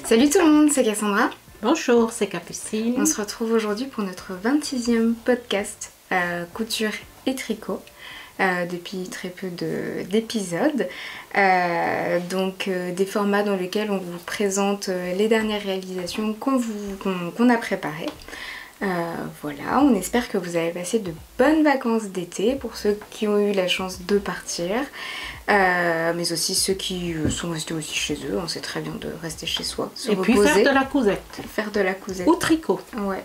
Salut tout le monde, c'est Cassandra. Bonjour, c'est Capucine. On se retrouve aujourd'hui pour notre 26e podcast couture et tricot. Depuis très peu d'épisodes. Des formats dans lesquels on vous présente les dernières réalisations qu'on a préparées. Voilà, on espère que vous avez passé de bonnes vacances d'été pour ceux qui ont eu la chance de partir. Mais aussi ceux qui sont restés aussi chez eux, on sait très bien de rester chez soi, se reposer. Puis faire de la cousette. Faire de la cousette. Ou tricot. Ouais.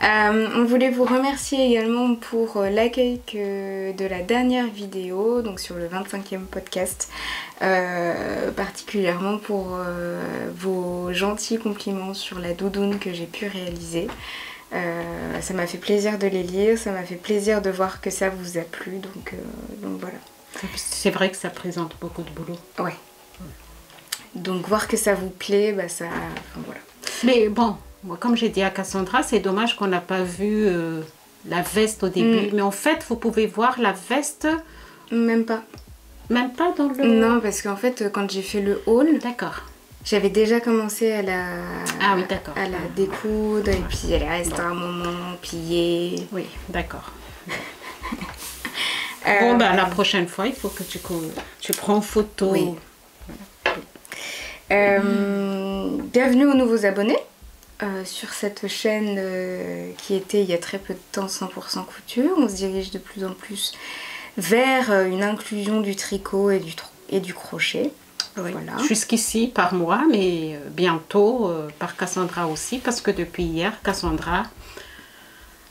On voulait vous remercier également pour l'accueil de la dernière vidéo, donc sur le 25e podcast, particulièrement pour vos gentils compliments sur la doudoune que j'ai pu réaliser. Ça m'a fait plaisir de les lire, ça m'a fait plaisir de voir que ça vous a plu, donc voilà. C'est vrai que ça présente beaucoup de boulot. Ouais. Donc voir que ça vous plaît, bah ça... Enfin, voilà. Mais bon, moi, comme j'ai dit à Cassandra, c'est dommage qu'on n'a pas vu la veste au début. Mais en fait, vous pouvez voir la veste... Même pas. Même pas dans le... Non, parce qu'en fait, quand j'ai fait le haul... D'accord. J'avais déjà commencé à la... Ah oui, d'accord. À la découdre, et puis elle reste un moment pliée. Oui, d'accord. Bon, la prochaine fois, il faut que tu prends photo. Oui. Bienvenue aux nouveaux abonnés sur cette chaîne qui était il y a très peu de temps 100% couture. On se dirige de plus en plus vers une inclusion du tricot et du crochet. Oui. Voilà. Jusqu'ici par moi, mais bientôt par Cassandra aussi, parce que depuis hier, Cassandra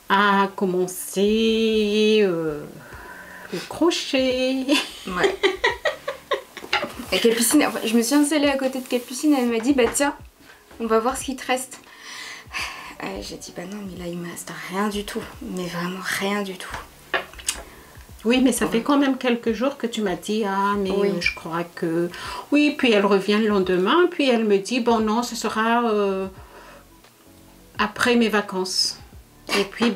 a commencé... le crochet. Ouais. Et Capucine, je me suis installée à côté de Capucine, elle m'a dit bah tiens, on va voir ce qu'il te reste. J'ai dit bah non, mais là il me reste rien du tout, mais vraiment rien du tout. Oui, mais ça fait quand même quelques jours que tu m'as dit ah mais oui. Je crois que oui, puis elle revient le lendemain, puis elle me dit bon non, ce sera après mes vacances. Et puis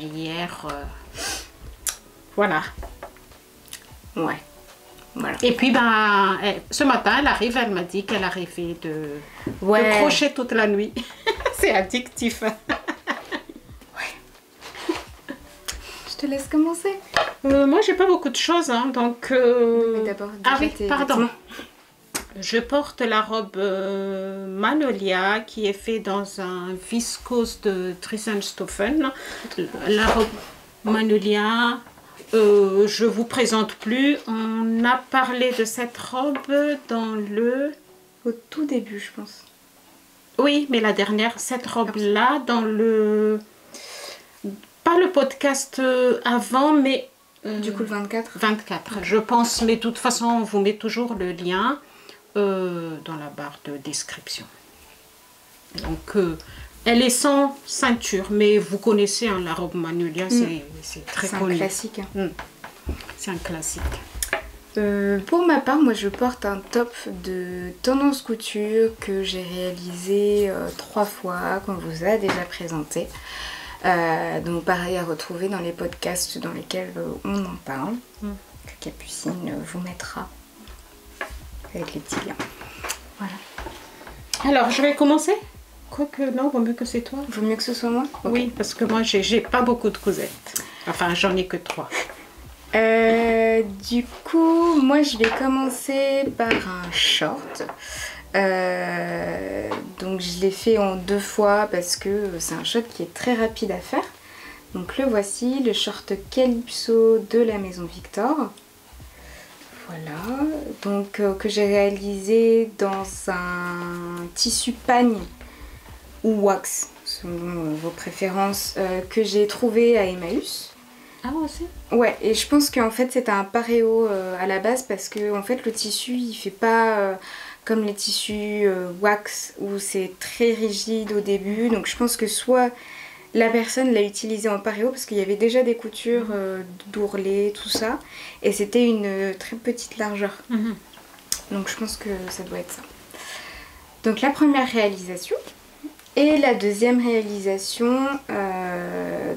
hier voilà. Ouais. Voilà. Et puis ce matin, elle arrive, elle m'a dit qu'elle a rêvé de crochet toute la nuit. C'est addictif. Ouais. Je te laisse commencer. Moi, j'ai pas beaucoup de choses, hein, donc... Mais d'abord, ah oui, pardon. Je porte la robe Magnolia qui est faite dans un viscose de Thyssen-Stoffen. La robe Magnolia... je vous présente plus. On a parlé de cette robe dans le... Au tout début, je pense. Oui, mais la dernière, cette robe-là, dans le... Pas le podcast avant, mais... du coup, le 24. 24, je pense. Mais de toute façon, on vous met toujours le lien dans la barre de description. Donc... elle est sans ceinture, mais vous connaissez hein, la robe Magnolia, c'est très connu. C'est un classique. C'est un classique. Pour ma part, moi je porte un top de Tendance Couture que j'ai réalisé 3 fois, qu'on vous a déjà présenté. Donc pareil à retrouver dans les podcasts dans lesquels on en parle, que Capucine vous mettra avec les petits liens. Voilà. Alors, je vais commencer. Quoique, non, vaut mieux que c'est toi. Vaut mieux que ce soit moi? Okay. Oui, parce que moi, j'ai pas beaucoup de cousettes. Enfin, j'en ai que 3. Du coup, moi, je vais commencer par un short. Donc, je l'ai fait en 2 fois parce que c'est un short qui est très rapide à faire. Donc, le voici, le short Calypso de la maison Victor. Voilà. Donc, que j'ai réalisé dans un tissu pagne ou wax, selon vos préférences, que j'ai trouvé à Emmaüs. Ah, aussi? Ouais, et je pense qu'en fait c'était un paréo à la base parce que en fait le tissu il fait pas comme les tissus wax où c'est très rigide au début, donc je pense que soit la personne l'a utilisé en paréo parce qu'il y avait déjà des coutures d'ourlet, tout ça, et c'était une très petite largeur. Donc je pense que ça doit être ça. Donc la première réalisation. Et la deuxième réalisation,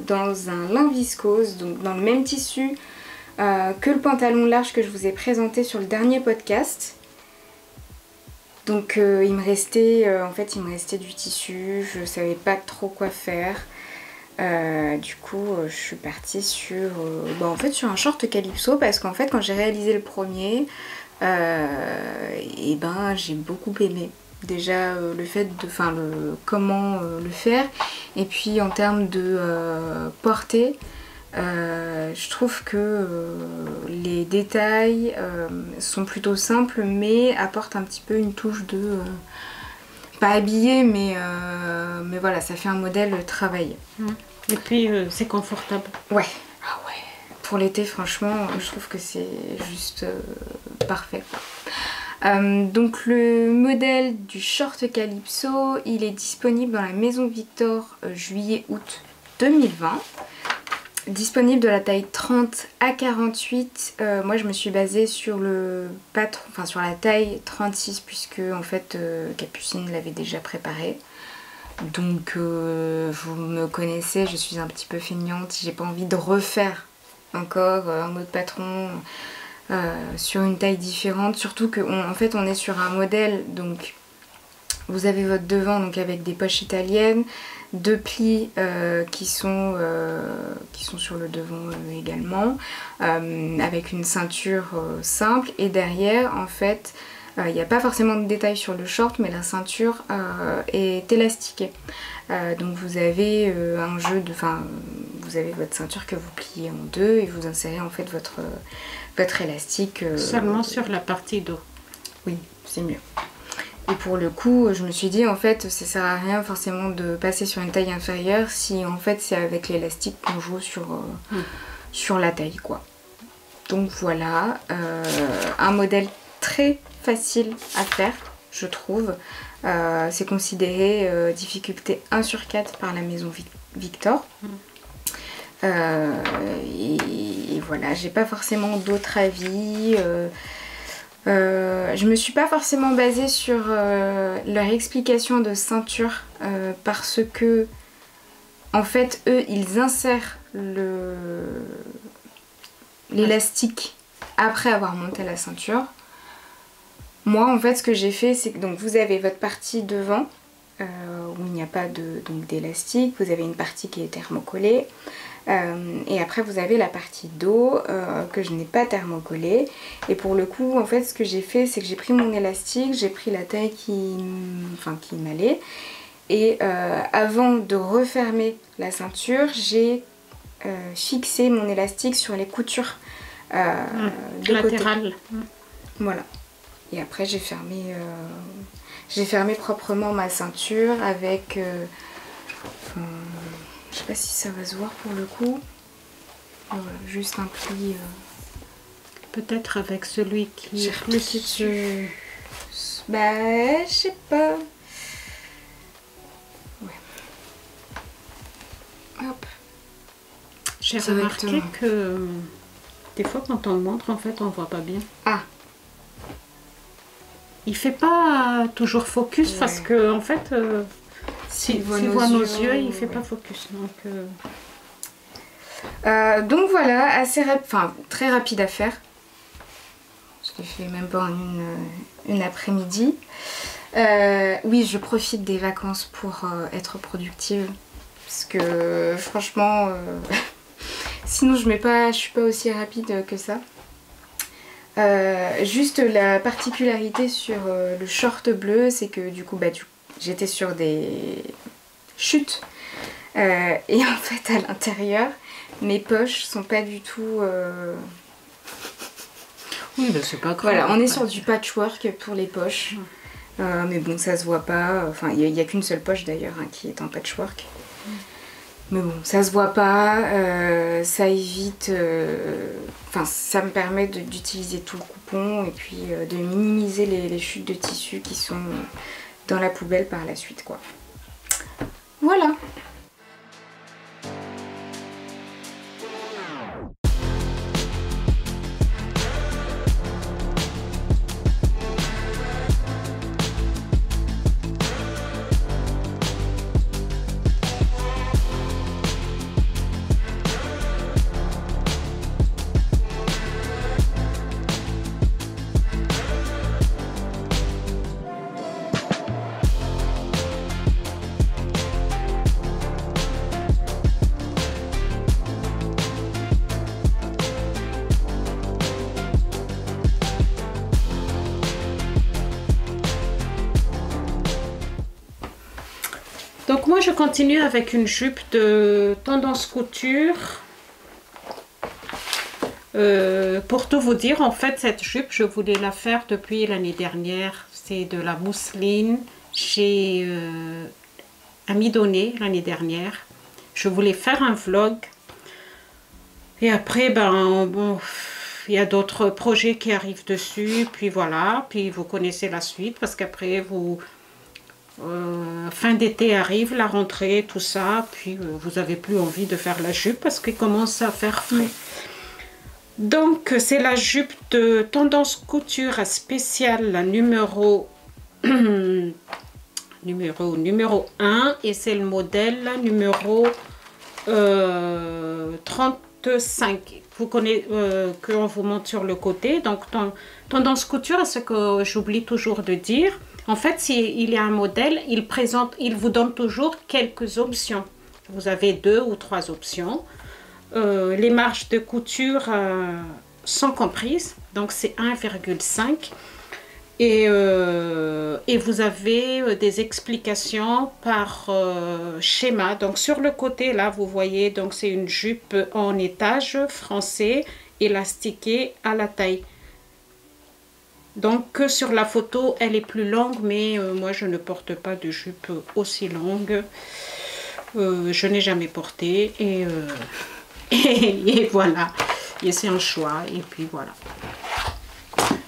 dans un lin viscose, donc dans le même tissu que le pantalon large que je vous ai présenté sur le dernier podcast. Donc il me restait du tissu, je savais pas trop quoi faire. Du coup je suis partie sur un short calypso, parce qu'en fait quand j'ai réalisé le premier, j'ai beaucoup aimé. Déjà le fait de, comment le faire, et puis en termes de portée, je trouve que les détails sont plutôt simples, mais apportent un petit peu une touche de pas habillé, mais voilà, ça fait un modèle travaillé. Et puis c'est confortable. Ouais. Ah ouais. Pour l'été, franchement, je trouve que c'est juste parfait. Donc le modèle du short calypso, il est disponible dans la Maison Victor juillet-août 2020. Disponible de la taille 30 à 48. Moi je me suis basée sur sur la taille 36, puisque en fait Capucine l'avait déjà préparé. Donc vous me connaissez, je suis un petit peu feignante, j'ai pas envie de refaire encore un autre patron sur une taille différente, surtout qu'en fait on est sur un modèle, donc vous avez votre devant donc avec des poches italiennes, 2 plis qui sont sur le devant également, avec une ceinture simple, et derrière en fait il n'y a pas forcément de détails sur le short, mais la ceinture est élastiquée. Donc vous avez vous avez votre ceinture que vous pliez en deux, et vous insérez en fait votre élastique. Seulement sur la partie dos. Oui, c'est mieux. Et pour le coup, je me suis dit en fait ça sert à rien forcément de passer sur une taille inférieure, si en fait c'est avec l'élastique qu'on joue sur la taille, quoi. Donc voilà, un modèle très facile à faire, je trouve. C'est considéré difficulté 1 sur 4 par la Maison Victor. Et voilà, j'ai pas forcément d'autres avis. Je me suis pas forcément basée sur leur explication de ceinture, parce que en fait eux ils insèrent l'élastique après avoir monté la ceinture. Moi en fait ce que j'ai fait, c'est que donc vous avez votre partie devant où il n'y a pas d'élastique, vous avez une partie qui est thermocollée, et après vous avez la partie dos que je n'ai pas thermocollée. Et pour le coup en fait ce que j'ai fait, c'est que j'ai pris mon élastique, j'ai pris la taille qui m'allait, et avant de refermer la ceinture, j'ai fixé mon élastique sur les coutures latérales. Voilà. Et après j'ai fermé proprement ma ceinture avec je sais pas si ça va se voir pour le coup. Voilà, juste un pli. Peut-être avec celui qui est plus dessus. Bah, je sais pas. Ouais. Hop. J'ai remarqué que des fois quand on montre, en fait, on voit pas bien. Ah. Il fait pas toujours focus, ouais. Parce que en fait, s'il voit nos yeux, il fait pas focus. Donc voilà, très rapide à faire. Je l'ai fait même pas en une après-midi. Oui, je profite des vacances pour être productive, parce que franchement, sinon je suis pas aussi rapide que ça. Juste la particularité sur le short bleu, c'est que du coup j'étais sur des chutes, et en fait à l'intérieur mes poches sont pas du tout oui, mais c'est pas grave. Voilà, on est sur du patchwork pour les poches. Mais bon, ça se voit pas, enfin il n'y a qu'une seule poche d'ailleurs qui est en patchwork. Mais bon, ça se voit pas, ça évite, ça me permet d'utiliser tout le coupon, et puis de minimiser les chutes de tissu qui sont dans la poubelle par la suite, quoi. Voilà. Donc moi je continue avec une jupe de tendance couture. Pour tout vous dire, en fait cette jupe je voulais la faire depuis l'année dernière. C'est de la mousseline chez Amidonné l'année dernière. Je voulais faire un vlog. Et après, ben, bon, il y a d'autres projets qui arrivent dessus. Puis voilà, puis vous connaissez la suite. Parce qu'après, vous... fin d'été arrive, la rentrée, tout ça. Puis vous n'avez plus envie de faire la jupe parce qu'il commence à faire frais. Donc, c'est la jupe de tendance couture spéciale numéro... numéro 1. Et c'est le modèle numéro 35. Vous connaissez, qu'on vous montre sur le côté. Donc, tendance couture, ce que j'oublie toujours de dire. En fait, s'il y a un modèle, il vous donne toujours quelques options. Vous avez 2 ou 3 options. Les marges de couture sont comprises, donc c'est 1,5. Et vous avez des explications par schéma. Donc sur le côté là, vous voyez, donc c'est une jupe en étage français, élastiquée à la taille. Donc sur la photo, elle est plus longue, mais moi je ne porte pas de jupe aussi longue. Je n'ai jamais porté et voilà. Et c'est un choix. Et puis voilà.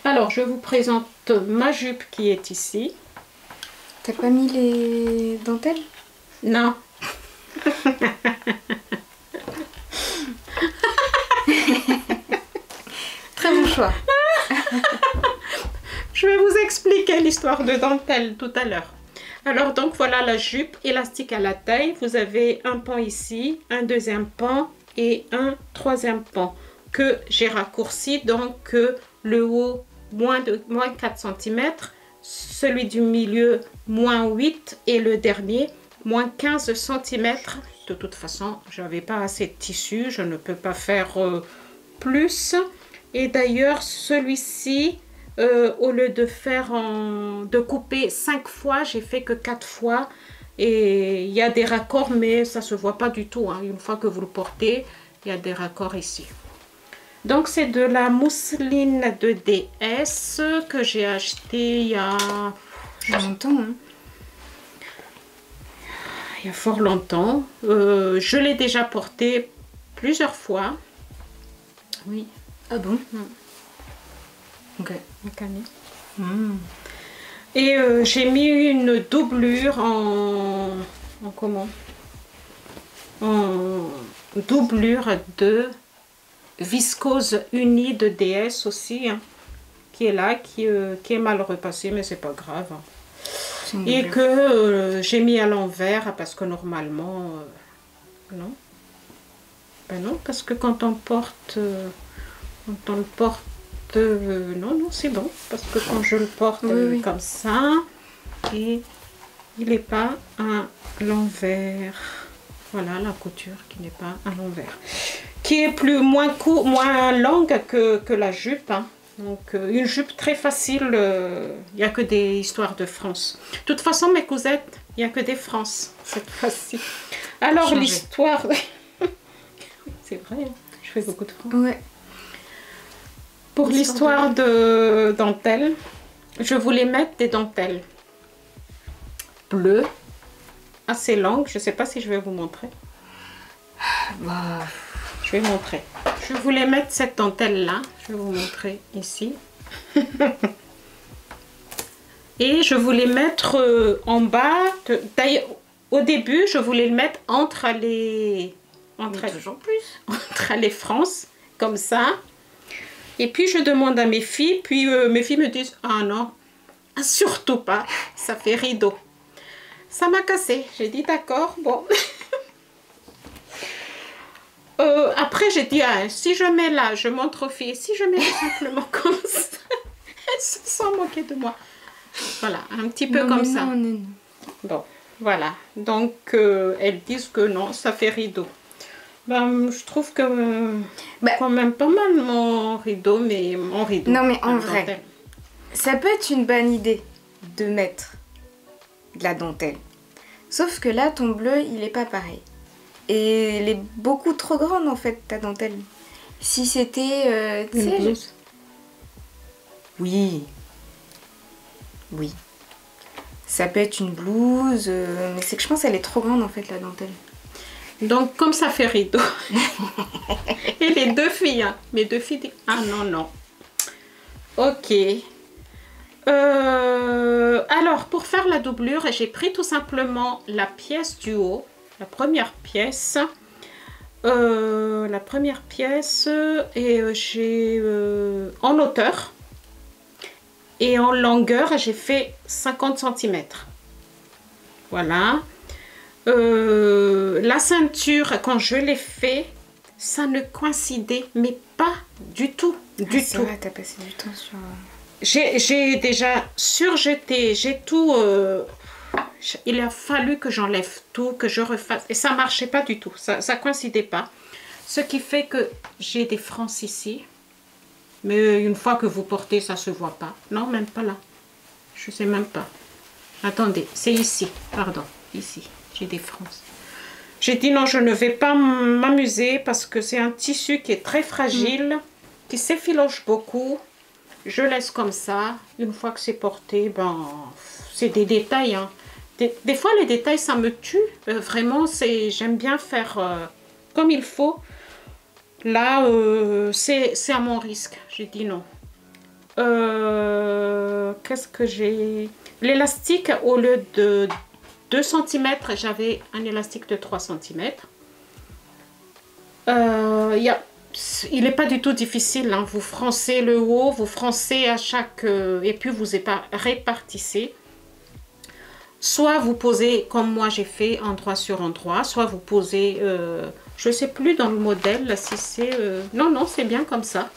Alors je vous présente ma jupe qui est ici. T'as pas mis les dentelles? Non. Très bon choix. Je vais vous expliquer l'histoire de dentelle tout à l'heure. Alors donc voilà la jupe élastique à la taille. Vous avez un pan ici, un deuxième pan et un troisième pan que j'ai raccourci. Donc le haut moins 4 cm, celui du milieu moins 8 et le dernier moins 15 cm. De toute façon, je n'avais pas assez de tissu, je ne peux pas faire plus. Et d'ailleurs, celui-ci, au lieu de faire de couper 5 fois, j'ai fait que 4 fois. Et il y a des raccords, mais ça ne se voit pas du tout, hein. Une fois que vous le portez, il y a des raccords ici. Donc c'est de la mousseline de DS que j'ai acheté il y a longtemps. Hein. Il y a fort longtemps. Je l'ai déjà porté plusieurs fois. Oui. Ah bon? Ok. Et j'ai mis une doublure en comment? En doublure de viscose unie de DS aussi, hein, qui est là, qui est mal repassé, mais c'est pas grave. Hein. Et que j'ai mis à l'envers parce que normalement, non. Ben non, parce que quand on le porte, non, c'est bon. Parce que quand je le porte comme ça, et il n'est pas à l'envers. Voilà la couture qui n'est pas à l'envers. Qui est moins longue que la jupe. Hein. Donc une jupe très facile, il n'y a que des histoires de France. De toute façon, mes cousettes, il n'y a que des France cette fois-ci. Alors l'histoire... C'est vrai, hein, je fais beaucoup de France. Ouais. Pour l'histoire de dentelle, je voulais mettre des dentelles bleues, assez longues. Je ne sais pas si je vais vous montrer. Bah... Je vais montrer. Je voulais mettre cette dentelle là. Je vais vous montrer ici. Et je voulais mettre en bas. D'ailleurs, au début, je voulais le mettre entre les France, comme ça. Et puis je demande à mes filles. Puis mes filles me disent, ah non, surtout pas. Ça fait rideau. Ça m'a cassé. J'ai dit d'accord, bon. Après j'ai dit si je mets là, je montre aux filles, si je mets simplement comme ça, elles se sont moquées de moi. Voilà, un petit peu comme ça. Non. Bon, voilà. Donc elles disent que non, ça fait rideau. Ben, je trouve que quand même pas mal mon rideau, mais mon rideau. Non mais en vrai, ça peut être une bonne idée de mettre de la dentelle. Sauf que là, ton bleu, il est pas pareil. Et elle est beaucoup trop grande en fait, ta dentelle. Si c'était... tu Une sais, blouse. Oui. Oui. Ça peut être une blouse, mais c'est que je pense qu'elle est trop grande en fait, la dentelle. Donc, comme ça fait rideau. Et les deux filles, hein. Mes deux filles disent, ah non, non. Ok. Alors, pour faire la doublure, j'ai pris tout simplement la pièce du haut, la première pièce. Et j'ai en hauteur et en longueur, j'ai fait 50 cm. Voilà. La ceinture, quand je l'ai fait, ça ne coïncidait, mais pas du tout. Du C'est tout. vrai, t'as passé du temps sur... J'ai déjà surjeté, j'ai tout... il a fallu que j'enlève tout, que je refasse. Et ça ne marchait pas du tout, ça ne coïncidait pas. Ce qui fait que j'ai des frances ici. Mais une fois que vous portez, ça ne se voit pas. Non, même pas là. Je ne sais même pas. Attendez, c'est ici, pardon, ici. J'ai des frances. J'ai dit non, je ne vais pas m'amuser parce que c'est un tissu qui est très fragile, qui s'effiloche beaucoup. Je laisse comme ça. Une fois que c'est porté, ben, c'est des détails. Hein. Des fois, les détails, ça me tue. Vraiment, j'aime bien faire comme il faut. Là, c'est à mon risque. J'ai dit non. Qu'est-ce que j'ai? L'élastique, au lieu de 2 cm, j'avais un élastique de 3 cm. Il n'est pas du tout difficile. Hein. Vous froncez le haut, vous froncez à chaque... et puis vous répartissez. Soit vous posez, comme moi j'ai fait, endroit sur endroit. Soit vous posez... je ne sais plus dans le modèle si c'est... Non, non, c'est bien comme ça.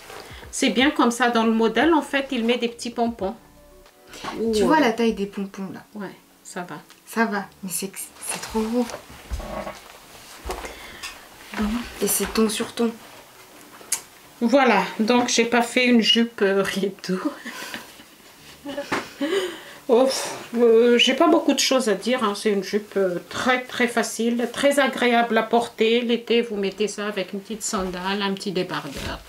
C'est bien comme ça. Dans le modèle, en fait, il met des petits pompons. Tu vois la taille des pompons, là? Ouais, ça va. Ça va, mais c'est trop gros. Et c'est ton sur ton. Voilà, donc j'ai pas fait une jupe rideau. Oh, j'ai pas beaucoup de choses à dire, hein. C'est une jupe très très facile, très agréable à porter. L'été, vous mettez ça avec une petite sandale, un petit débardeur.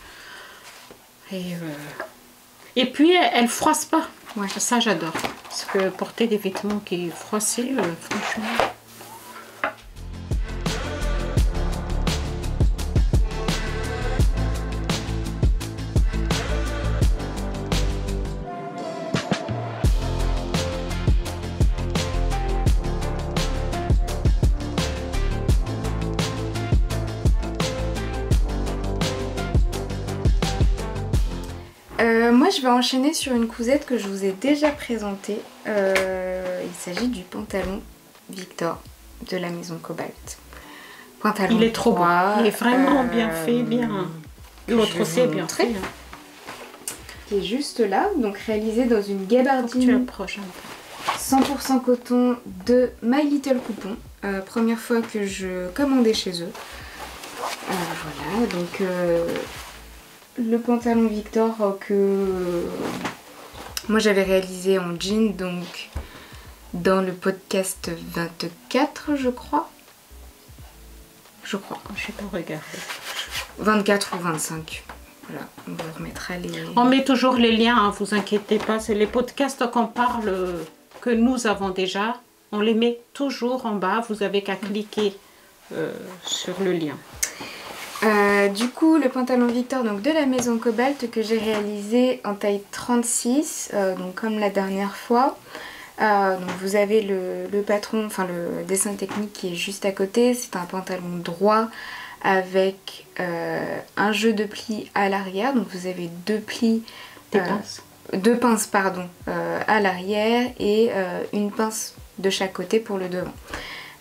Et puis, elle froisse pas. Ouais. Ça, j'adore. Parce que porter des vêtements qui froissent, franchement... Moi, je vais enchaîner sur une cousette que je vous ai déjà présentée. Il s'agit du pantalon Victor de la maison Cobalt. Pantalon il est trop beau. Il est vraiment bien fait, bien. L'autre aussi est bien fait. Qui est juste là, donc réalisé dans une gabardine. Tu approches un peu. 100% coton de My Little Coupon. Première fois que je commandais chez eux. Voilà, donc le pantalon Victor que moi j'avais réalisé en jean, donc dans le podcast 24, je crois. Je crois. Je sais pas regarder. 24 ou 25. Voilà, on vous remettra les... On met toujours les liens, hein, vous inquiétez pas. C'est les podcasts qu'on parle, que nous avons déjà. On les met toujours en bas. Vous avez qu'à cliquer sur le lien. Du coup, le pantalon Victor donc de la maison Cobalt que j'ai réalisé en taille 36, donc comme la dernière fois. Donc vous avez le patron, enfin le dessin technique qui est juste à côté. C'est un pantalon droit avec un jeu de plis à l'arrière. Donc vous avez deux plis, deux pinces pardon, à l'arrière et une pince de chaque côté pour le devant.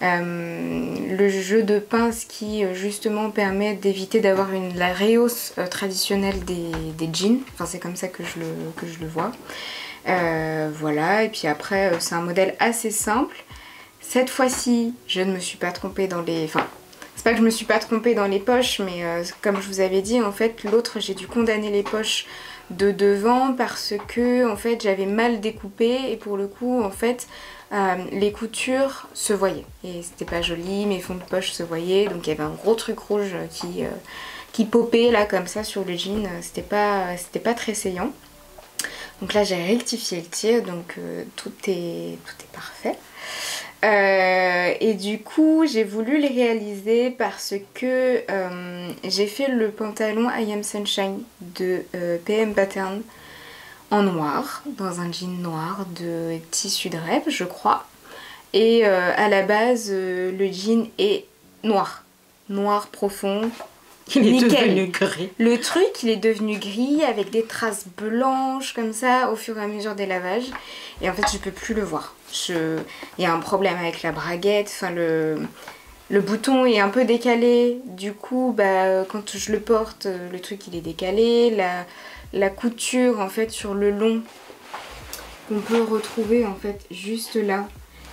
Le jeu de pince qui justement permet d'éviter d'avoir la rehausse traditionnelle des jeans. Enfin c'est comme ça que je le vois. Voilà, et puis après c'est un modèle assez simple. Cette fois-ci je ne me suis pas trompée dans les... Enfin c'est pas que je me suis pas trompée dans les poches, mais comme je vous avais dit, en fait l'autre j'ai dû condamner les poches de devant parce que en fait j'avais mal découpé et pour le coup en fait les coutures se voyaient. Et c'était pas joli, mes fonds de poche se voyaient. Donc il y avait un gros truc rouge qui popait là comme ça sur le jean. C'était pas très saillant. Donc là j'ai rectifié le tir, donc tout est parfait. Et du coup j'ai voulu les réaliser parce que j'ai fait le pantalon I Am Sunshine de PM Pattern en noir, dans un jean noir de tissu drèbe je crois. Et à la base le jean est noir profond. Il est nickel. devenu gris. Le truc, il est devenu gris avec des traces blanches comme ça au fur et à mesure des lavages. Et en fait, je peux plus le voir. Il y a un problème avec la braguette. Enfin, le bouton est un peu décalé. Du coup, quand je le porte, le truc il est décalé. La couture en fait sur le long qu'on peut retrouver en fait juste là,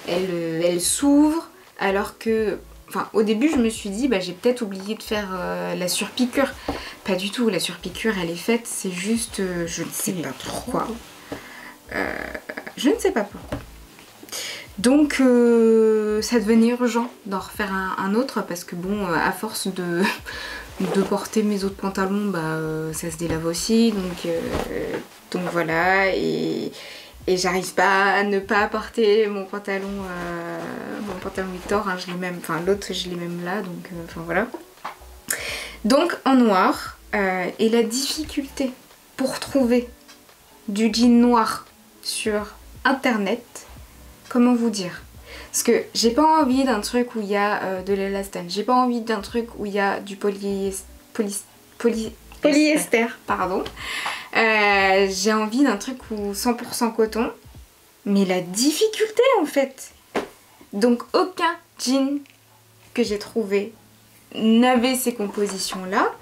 elle s'ouvre alors que... Enfin, au début, je me suis dit, j'ai peut-être oublié de faire la surpiqûre. Pas du tout, la surpiqûre, elle est faite, c'est juste... je ne sais pas pourquoi. Je ne sais pas pourquoi. Donc, ça devenait urgent d'en refaire un autre, parce que bon, à force de porter mes autres pantalons, ça se délave aussi. Donc voilà, et j'arrive pas à ne pas porter mon pantalon Victor, hein, je l'ai même, enfin l'autre je l'ai même là, donc enfin voilà. Donc en noir, et la difficulté pour trouver du jean noir sur internet, comment vous dire? Parce que j'ai pas envie d'un truc où il y a de l'élastane, j'ai pas envie d'un truc où il y a du polyester, pardon. J'ai envie d'un truc où 100% coton, mais la difficulté en fait. Donc aucun jean que j'ai trouvé n'avait ces compositions là,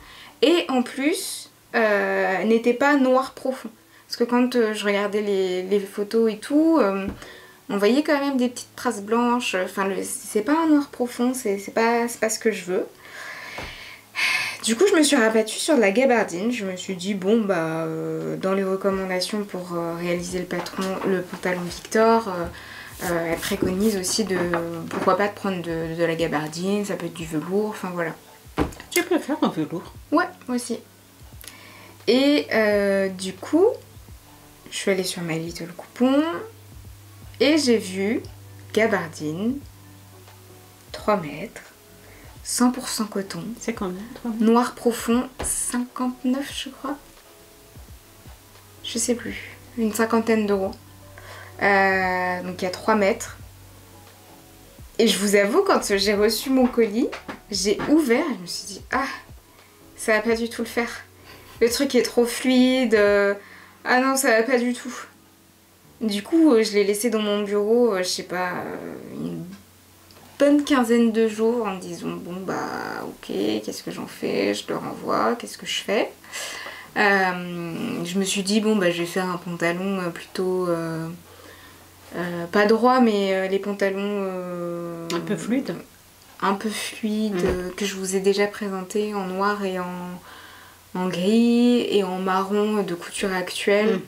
et en plus n'était pas noir profond. Parce que quand je regardais les photos et tout, on voyait quand même des petites traces blanches. Enfin, c'est pas un noir profond, c'est pas ce que je veux. Du coup, je me suis rabattue sur de la gabardine. Je me suis dit, bon, dans les recommandations pour réaliser le pantalon Victor, elle préconise aussi pourquoi pas de prendre de la gabardine, ça peut être du velours, enfin voilà. Tu peux faire un velours. Ouais, moi aussi. Et du coup, je suis allée sur My Little Coupon et j'ai vu gabardine, 3 mètres. 100% coton. C'est combien? Noir profond, 59 je crois. Je sais plus. Une 50aine d'euros. Donc il y a 3 mètres. Et je vous avoue, quand j'ai reçu mon colis, j'ai ouvert et je me suis dit, ah, ça va pas du tout le faire. Le truc est trop fluide. Ah non, ça va pas du tout. Du coup, je l'ai laissé dans mon bureau, je sais pas, une bonne quinzaine de jours en me disant bon ok, qu'est-ce que j'en fais, je le renvoie, qu'est-ce que je fais. Je me suis dit bon je vais faire un pantalon plutôt pas droit, mais les pantalons un peu fluides, que je vous ai déjà présenté en noir et en gris et en marron de couture actuelle.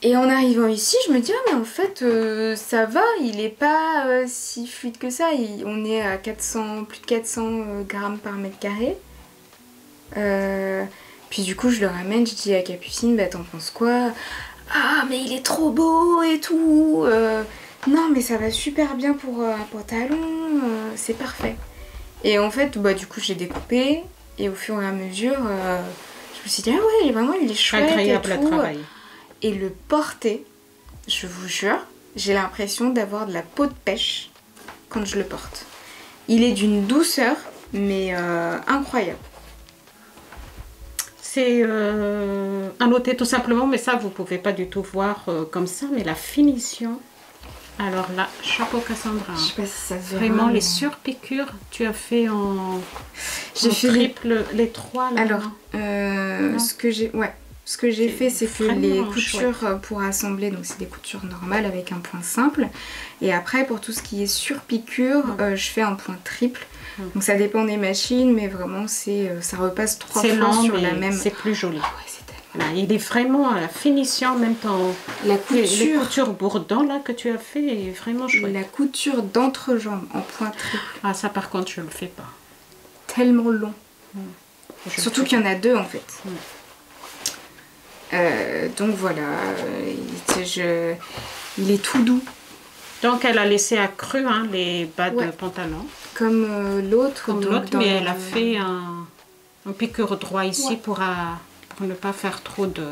Et en arrivant ici, je me dis, ah mais en fait, ça va, il est pas si fluide que ça. On est à plus de 400 grammes par mètre carré. Puis du coup, je le ramène, je dis à Capucine, t'en penses quoi? Ah, mais il est trop beau et tout. Non, mais ça va super bien pour un pantalon, c'est parfait. Et en fait, du coup, j'ai découpé. Et au fur et à mesure, je me suis dit, ah ouais, vraiment, il est chouette. Agréable et tout. à travailler. Et le porter, je vous jure, j'ai l'impression d'avoir de la peau de pêche quand je le porte. Il est d'une douceur, mais incroyable. C'est à noter tout simplement, mais ça vous pouvez pas du tout voir comme ça, mais la finition. Alors là, chapeau Cassandra. Je sais pas si ça se verra, vraiment, mais... les surpiqûres, tu as fait en fait triple, les 3 là. Alors, ce que j'ai fait, c'est que les coutures pour assembler, donc c'est des coutures normales avec un point simple. Et après, pour tout ce qui est surpiqûre, je fais un point triple. Donc ça dépend des machines, mais vraiment, ça repasse 3 fois lent, sur la même... C'est plus joli. Ah ouais, c'est tellement Là, il est vraiment à la finition, même temps. La Les couture, coutures bourdon là que tu as fait est vraiment chouette. la couture d'entrejambe en point triple, Ah, ça par contre, je le fais pas. tellement long. Je Surtout le fais qu'il y en a deux en fait. Mm. Donc voilà, il est tout doux. Donc, elle a laissé accru hein, les bas Ouais. de pantalon. Comme l'autre. Comme donc l'autre, dans mais elle le- a fait un piqûre droit ici Ouais. pour ne pas faire trop de...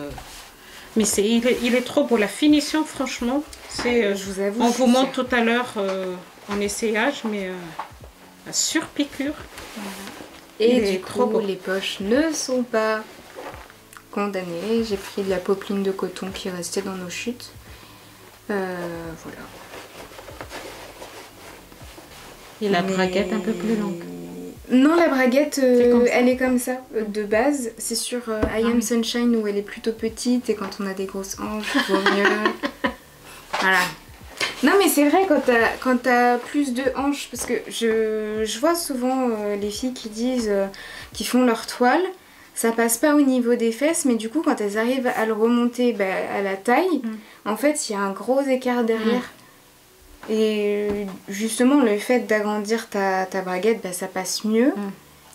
Mais il est trop beau. La finition, franchement, c'est... Je vous avoue, on je vous suis montre fière. tout à l'heure en essayage, mais la surpiqûre. Et Il est du trop coup, beau. les poches ne sont pas condamnées. J'ai pris de la popeline de coton qui restait dans nos chutes. Voilà. Et la Mais- braguette un peu plus longue. Non, la braguette, comme ça. elle est comme ça, de base. C'est sur I Am oui. Sunshine où elle est plutôt petite et quand on a des grosses hanches, il vaut mieux. Voilà. Non, mais c'est vrai, quand t'as plus de hanches, parce que je vois souvent les filles qui disent, qui font leur toile, ça passe pas au niveau des fesses, mais du coup, quand elles arrivent à le remonter à la taille, en fait, il y a un gros écart derrière. Et justement, le fait d'agrandir ta braguette, ça passe mieux.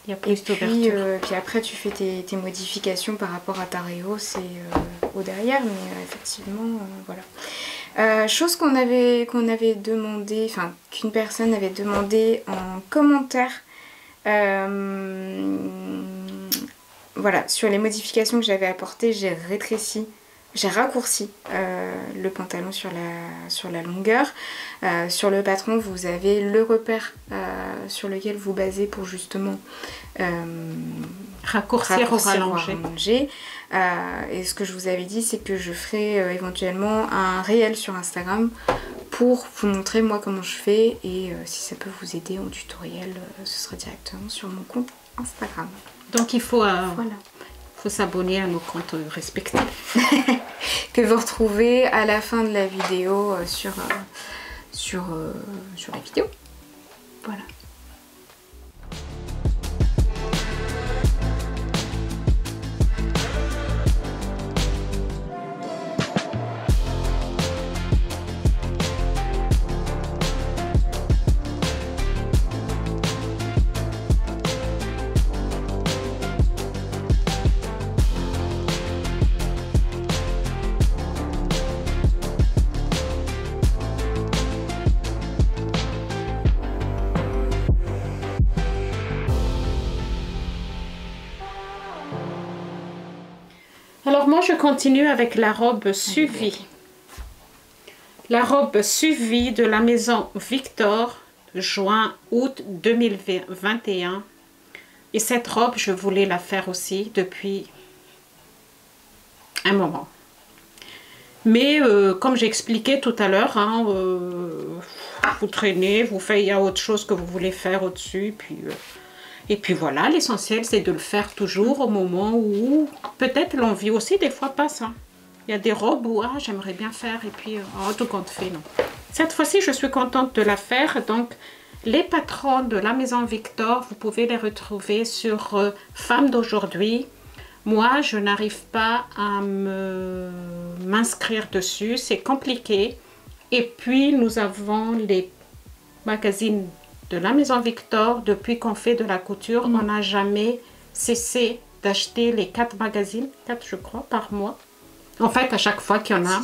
Il y a Et plus puis, d'ouverture. puis après, tu fais tes modifications par rapport à ta rehausse et au derrière, mais effectivement, voilà. Chose qu'on avait demandé, enfin, qu'une personne avait demandé en commentaire, voilà, sur les modifications que j'avais apportées, j'ai raccourci le pantalon sur la longueur. Sur le patron, vous avez le repère sur lequel vous basez pour justement Raccourcir ou rallonger. Et ce que je vous avais dit, c'est que je ferai éventuellement un réel sur Instagram pour vous montrer moi comment je fais et si ça peut vous aider en tutoriel, ce sera directement sur mon compte Instagram. Donc, il faut... Voilà. faut s'abonner à nos comptes respectifs. Que vous retrouvez à la fin de la vidéo sur la vidéo. Voilà. Alors moi, je continue avec la robe Suivi. La robe Suivi de la maison Victor, juin-août 2021. Et cette robe, je voulais la faire aussi depuis un moment. Mais comme j'expliquais tout à l'heure, hein, vous traînez, vous faites, il y a autre chose que vous voulez faire au-dessus. Et puis voilà, l'essentiel c'est de le faire toujours au moment où peut-être l'envie aussi des fois passe. Hein. Il y a des robes où j'aimerais bien faire et puis tout compte fait, non. Cette fois-ci, je suis contente de la faire. Donc, les patrons de la maison Victor, vous pouvez les retrouver sur Femmes d'aujourd'hui. Moi, je n'arrive pas à m'inscrire dessus, c'est compliqué. Et puis, nous avons les magazines de la maison Victor. Depuis qu'on fait de la couture, on n'a jamais cessé d'acheter les 4 magazines, 4 je crois, par mois. En fait, à chaque fois qu'il y en a,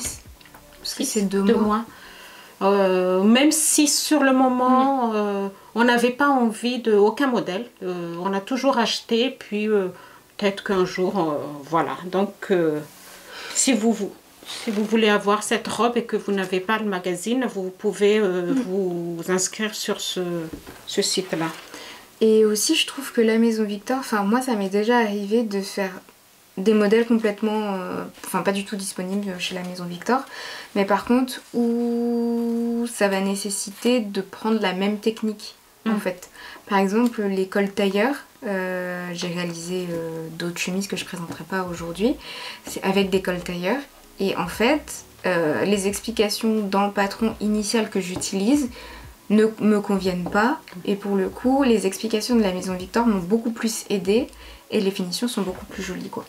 Parce que c'est 2 mois. Même si sur le moment, on n'avait pas envie de aucun modèle, on a toujours acheté, puis peut-être qu'un jour, voilà. Donc, si vous voulez avoir cette robe et que vous n'avez pas le magazine, vous pouvez vous inscrire sur ce site-là. Et aussi, je trouve que la maison Victor, enfin moi, ça m'est déjà arrivé de faire des modèles complètement, enfin pas du tout disponibles chez la maison Victor, mais par contre où ça va nécessiter de prendre la même technique en fait. Par exemple, les cols tailleurs, j'ai réalisé d'autres chemises que je présenterai pas aujourd'hui, c'est avec des cols tailleurs. Et en fait, les explications dans le patron initial que j'utilise ne me conviennent pas. Et pour le coup, les explications de la maison Victor m'ont beaucoup plus aidée et les finitions sont beaucoup plus jolies, quoi.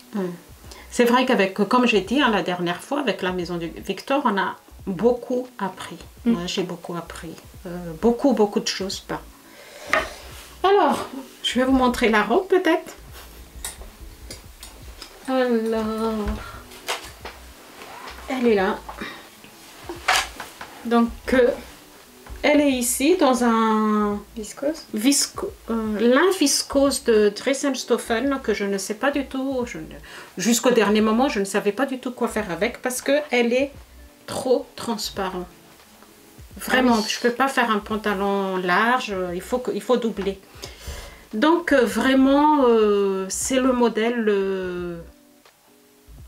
C'est vrai qu'avec, comme j'ai dit la dernière fois, avec la maison de Victor, on a beaucoup appris. Moi, j'ai beaucoup appris. Beaucoup de choses. Pas. Alors, je vais vous montrer la robe peut-être. Alors, elle est là. Donc, elle est ici dans un Viscose. Lin viscose de Dressenstoffen que je ne sais pas du tout. Jusqu'au dernier moment, je ne savais pas du tout quoi faire avec parce qu'elle est trop transparente. Vraiment, je ne peux pas faire un pantalon large, il faut doubler. Donc, vraiment, c'est le modèle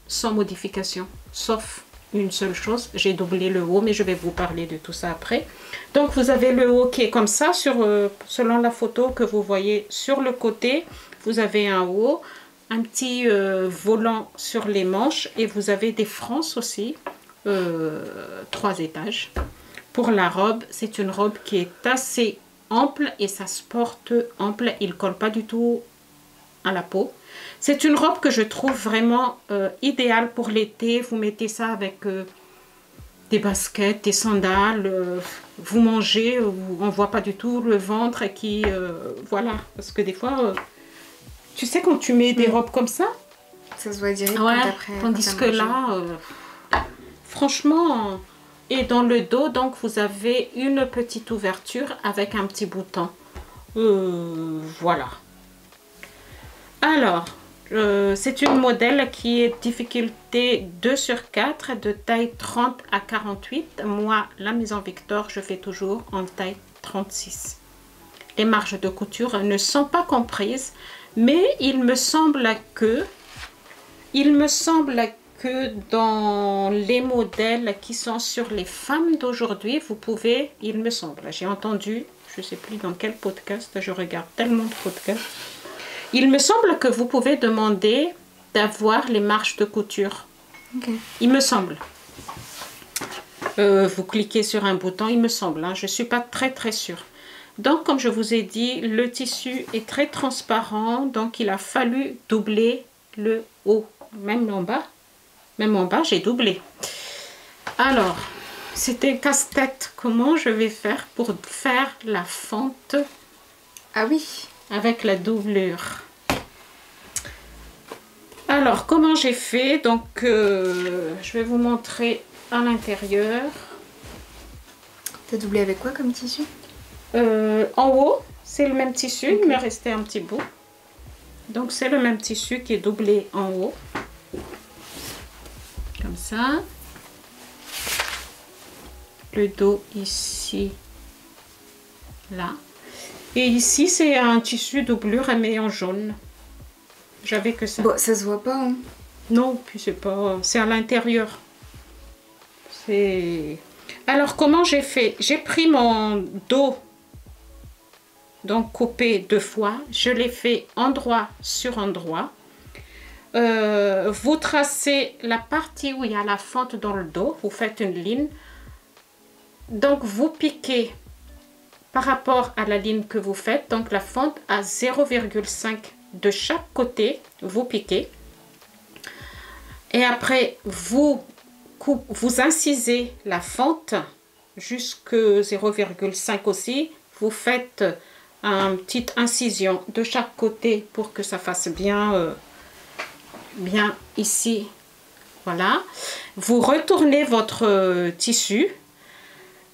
sans modification, sauf une seule chose, j'ai doublé le haut, mais je vais vous parler de tout ça après. Donc, vous avez le haut qui est comme ça, selon la photo que vous voyez sur le côté. Vous avez un haut, un petit volant sur les manches et vous avez des frances aussi, 3 étages. Pour la robe, c'est une robe qui est assez ample et ça se porte ample. Il ne colle pas du tout à la peau. C'est une robe que je trouve vraiment idéale pour l'été. Vous mettez ça avec des baskets, des sandales. Vous mangez, on ne voit pas du tout le ventre qui... voilà, parce que des fois, tu sais quand tu mets des robes comme ça, ça se voit direct après. Tandis que là, franchement... Et dans le dos, donc, vous avez une petite ouverture avec un petit bouton. Voilà. Alors, c'est une modèle qui est difficulté 2 sur 4 de taille 30 à 48. Moi, la maison Victor, je fais toujours en taille 36. Les marges de couture ne sont pas comprises, mais il me semble que dans les modèles qui sont sur les femmes d'aujourd'hui, vous pouvez, il me semble, j'ai entendu, je ne sais plus dans quel podcast, je regarde tellement de podcasts, il me semble que vous pouvez demander d'avoir les marges de couture. Okay. Il me semble. Vous cliquez sur un bouton, il me semble, hein, je ne suis pas très sûre. Donc, comme je vous ai dit, le tissu est très transparent, donc il a fallu doubler le haut, même en bas. Même en bas, j'ai doublé. Alors, c'était casse-tête. Comment je vais faire pour faire la fente? Ah oui. Avec la doublure. Alors, comment j'ai fait? Donc, je vais vous montrer à l'intérieur. T'as doublé avec quoi comme tissu? En haut, c'est le même tissu. Okay. Il me restait un petit bout. Donc, c'est le même tissu qui est doublé en haut. Comme ça. Le dos ici, là. Et ici, c'est un tissu doublure mais en jaune. J'avais que ça. Bon, ça se voit pas, hein? Non, puis c'est pas... C'est à l'intérieur. C'est... Alors, comment j'ai fait? J'ai pris mon dos, donc coupé 2 fois. Je l'ai fait endroit sur endroit. Vous tracez la partie où il y a la fente dans le dos, vous faites une ligne, donc vous piquez par rapport à la ligne que vous faites, donc la fente à 0,5 de chaque côté, vous piquez et après vous incisez la fente jusque 0,5 aussi, vous faites une petite incision de chaque côté pour que ça fasse bien ici, voilà. Vous retournez votre tissu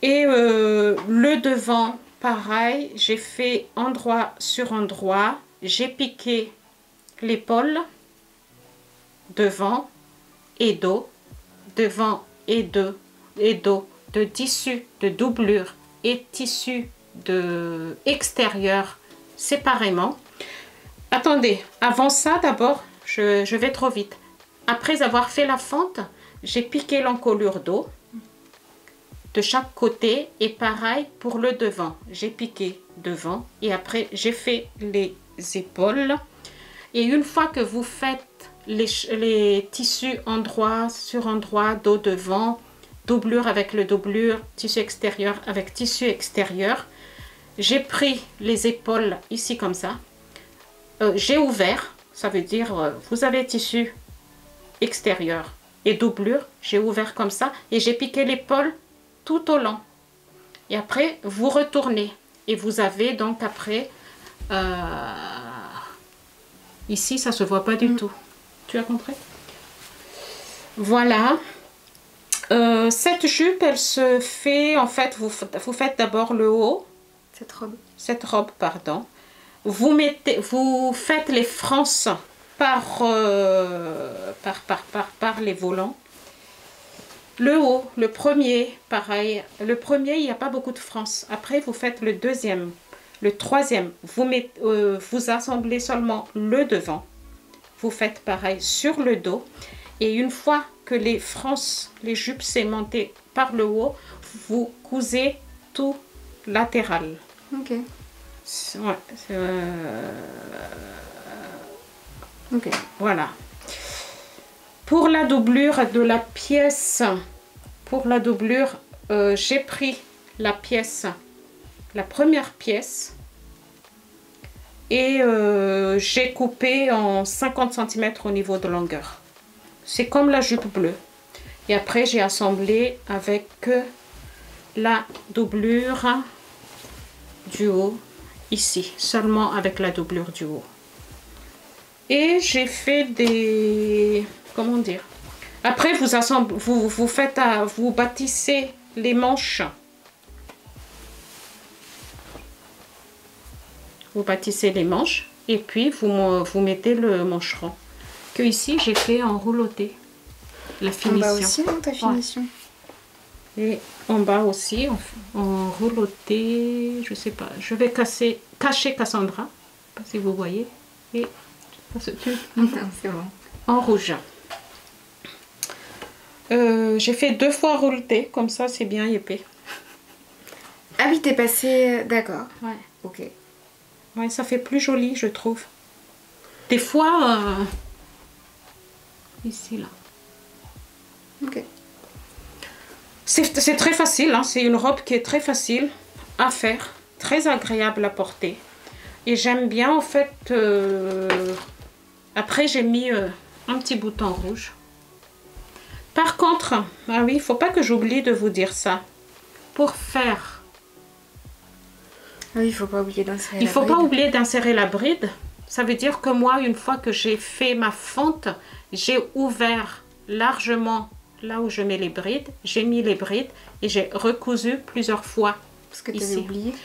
et le devant, pareil, j'ai fait endroit sur endroit, j'ai piqué l'épaule, devant et dos, devant et dos de tissu de doublure et tissu de extérieur séparément. Attendez, avant ça d'abord, je vais trop vite. Après avoir fait la fente, j'ai piqué l'encolure dos de chaque côté et pareil pour le devant. J'ai piqué devant et après j'ai fait les épaules. Et une fois que vous faites les tissus endroit sur endroit, dos devant, doublure avec le doublure, tissu extérieur avec tissu extérieur, j'ai pris les épaules ici comme ça. J'ai ouvert. Ça veut dire, vous avez tissu extérieur. Et doublure, j'ai ouvert comme ça et j'ai piqué l'épaule tout au long. Et après, vous retournez. Et vous avez donc après... ici, ça se voit pas du tout. Tu as compris? Voilà. Cette jupe, elle se fait... En fait, vous faites d'abord le haut. Cette robe, pardon. Vous faites les frances par les volants. Le haut, le premier, pareil. Le premier, il n'y a pas beaucoup de frances. Après, vous faites le deuxième, le troisième. Vous assemblez seulement le devant. Vous faites pareil sur le dos. Et une fois que les frances, les jupes segmentées par le haut, vous cousez tout latéral. Ok. Ouais, ok. Voilà. Pour la doublure de la pièce, j'ai pris la première pièce et j'ai coupé en 50 cm au niveau de longueur. C'est comme la jupe bleue. Et après, j'ai assemblé avec la doublure du haut, ici, seulement avec la doublure du haut. Et j'ai fait des... Comment dire? Après, vous bâtissez les manches. Vous bâtissez les manches et puis vous mettez le mancheron. Que ici, j'ai fait en rouloté. La finition. En bas aussi, non, ta finition? Ouais. Et en bas aussi, en rouloté, je sais pas. Je vais cacher Cassandra, je sais pas si vous voyez. Et c'est bon. En rouge. J'ai fait 2 fois rouleté, comme ça c'est bien épais. Ah oui, t'es passé... D'accord. Ouais. Ok. Ouais, ça fait plus joli, je trouve. Des fois, ici, là. Ok. C'est très facile, hein. C'est une robe qui est très facile à faire, très agréable à porter. Et j'aime bien, en fait... Après, j'ai mis un petit bouton rouge. Par contre, ah oui, il ne faut pas que j'oublie de vous dire ça. Pour faire... Oui, il ne faut pas oublier d'insérer la bride. Il ne faut pas oublier d'insérer la bride. Ça veut dire que moi, une fois que j'ai fait ma fente, j'ai ouvert largement là où je mets les brides. J'ai mis les brides et j'ai recousu plusieurs fois. Parce que tu avais oublié?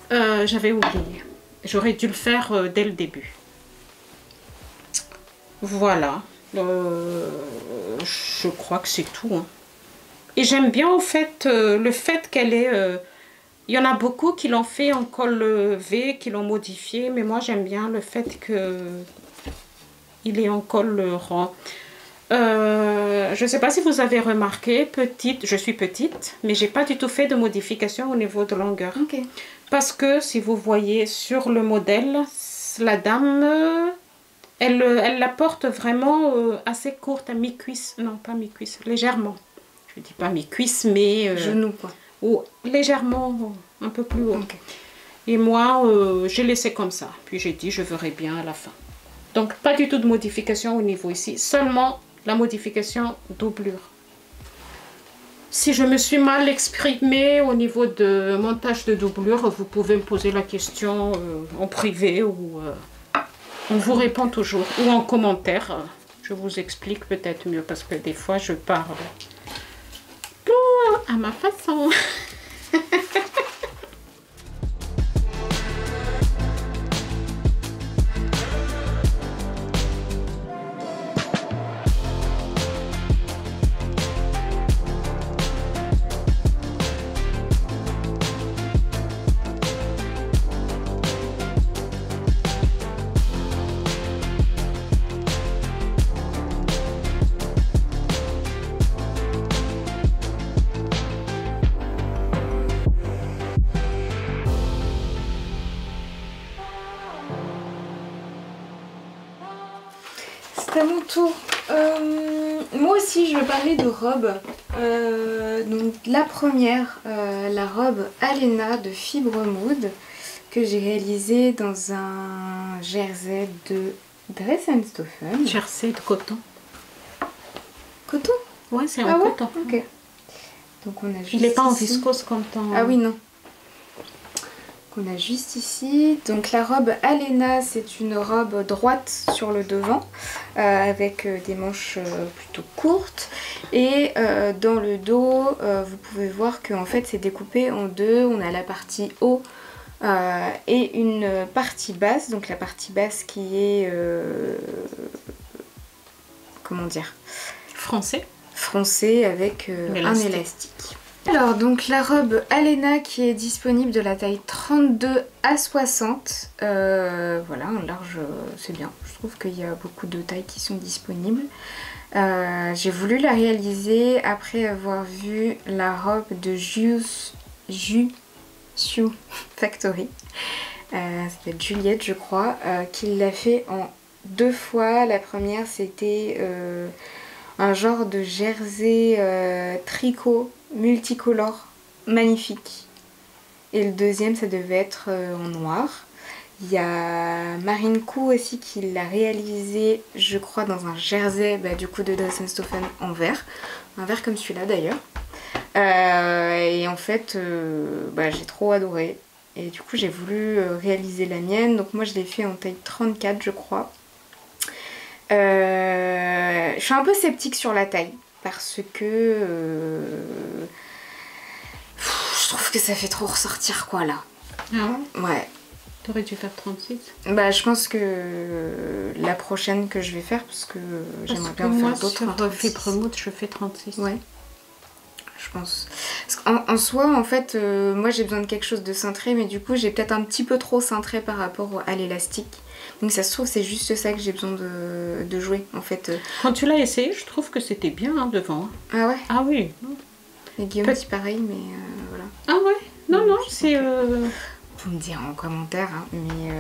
J'avais oublié. J'aurais dû le faire dès le début. Voilà. Je crois que c'est tout. Hein. Et j'aime bien en fait le fait qu'elle est... il y en a beaucoup qui l'ont fait en col V, qui l'ont modifié. Mais moi j'aime bien le fait qu'il est en col rond. Je ne sais pas si vous avez remarqué, petite, je suis petite, mais j'ai pas du tout fait de modification au niveau de longueur. Okay. Parce que si vous voyez sur le modèle, la dame... Elle la porte vraiment assez courte, à mi-cuisse. Non, pas mi-cuisse, légèrement. Je dis pas mi-cuisse, mais... genou, quoi. Ou légèrement, un peu plus haut. Okay. Et moi, j'ai laissé comme ça. Puis j'ai dit, je verrai bien à la fin. Donc, pas du tout de modification au niveau ici. Seulement la modification doublure. Si je me suis mal exprimée au niveau de montage de doublure, vous pouvez me poser la question en privé ou... on vous répond toujours, ou en commentaire, je vous explique peut-être mieux, parce que des fois je parle à ma façon. C'est à mon tour. Moi aussi, je vais parler de robes. Donc la première, la robe Alena de Fibre Mood que j'ai réalisée dans un jersey de Dressenstoffen. Jersey de coton. Coton? Ouais, c'est Ah en ouais? coton. Ok. Donc on a juste Il n'est pas en ici. viscose comme ton... Ah oui, non. Qu'on a juste ici. Donc la robe Alena, c'est une robe droite sur le devant avec des manches plutôt courtes. Et dans le dos, vous pouvez voir qu'en fait c'est découpé en deux. On a la partie haut et une partie basse. Donc la partie basse qui est... comment dire? Froncée avec un élastique. Alors donc la robe Alena qui est disponible de la taille 32 à 60, voilà, en large c'est bien, je trouve qu'il y a beaucoup de tailles qui sont disponibles. J'ai voulu la réaliser après avoir vu la robe de Jushu Factory, ça s'appelle Juliette je crois, qui l'a fait en 2 fois. La première c'était un genre de jersey tricot multicolore magnifique. Et le deuxième, ça devait être en noir. Il y a Marine Koo aussi qui l'a réalisé, je crois, dans un jersey du coup de Dress & Stophen en vert. Un vert comme celui-là d'ailleurs. Et en fait, j'ai trop adoré. Et du coup, j'ai voulu réaliser la mienne. Donc moi, je l'ai fait en taille 34, je crois. Je suis un peu sceptique sur la taille parce que je trouve que ça fait trop ressortir quoi là. Ah ouais? T'aurais dû faire 36. Je pense que la prochaine que je vais faire, parce que j'aimerais bien en faire d'autres. Sur Fibremood, je fais 36. Ouais. Je pense. Parce en soi, en fait, moi j'ai besoin de quelque chose de cintré, mais du coup j'ai peut-être un petit peu trop cintré par rapport à l'élastique. Donc ça se trouve c'est juste ça que j'ai besoin de jouer en fait. Quand tu l'as essayé, je trouve que c'était bien devant. Ah ouais? Ah oui. Et Guillaume dit pareil, mais voilà. Ah ouais? Non, c'est... Vous me direz en commentaire, hein, mais...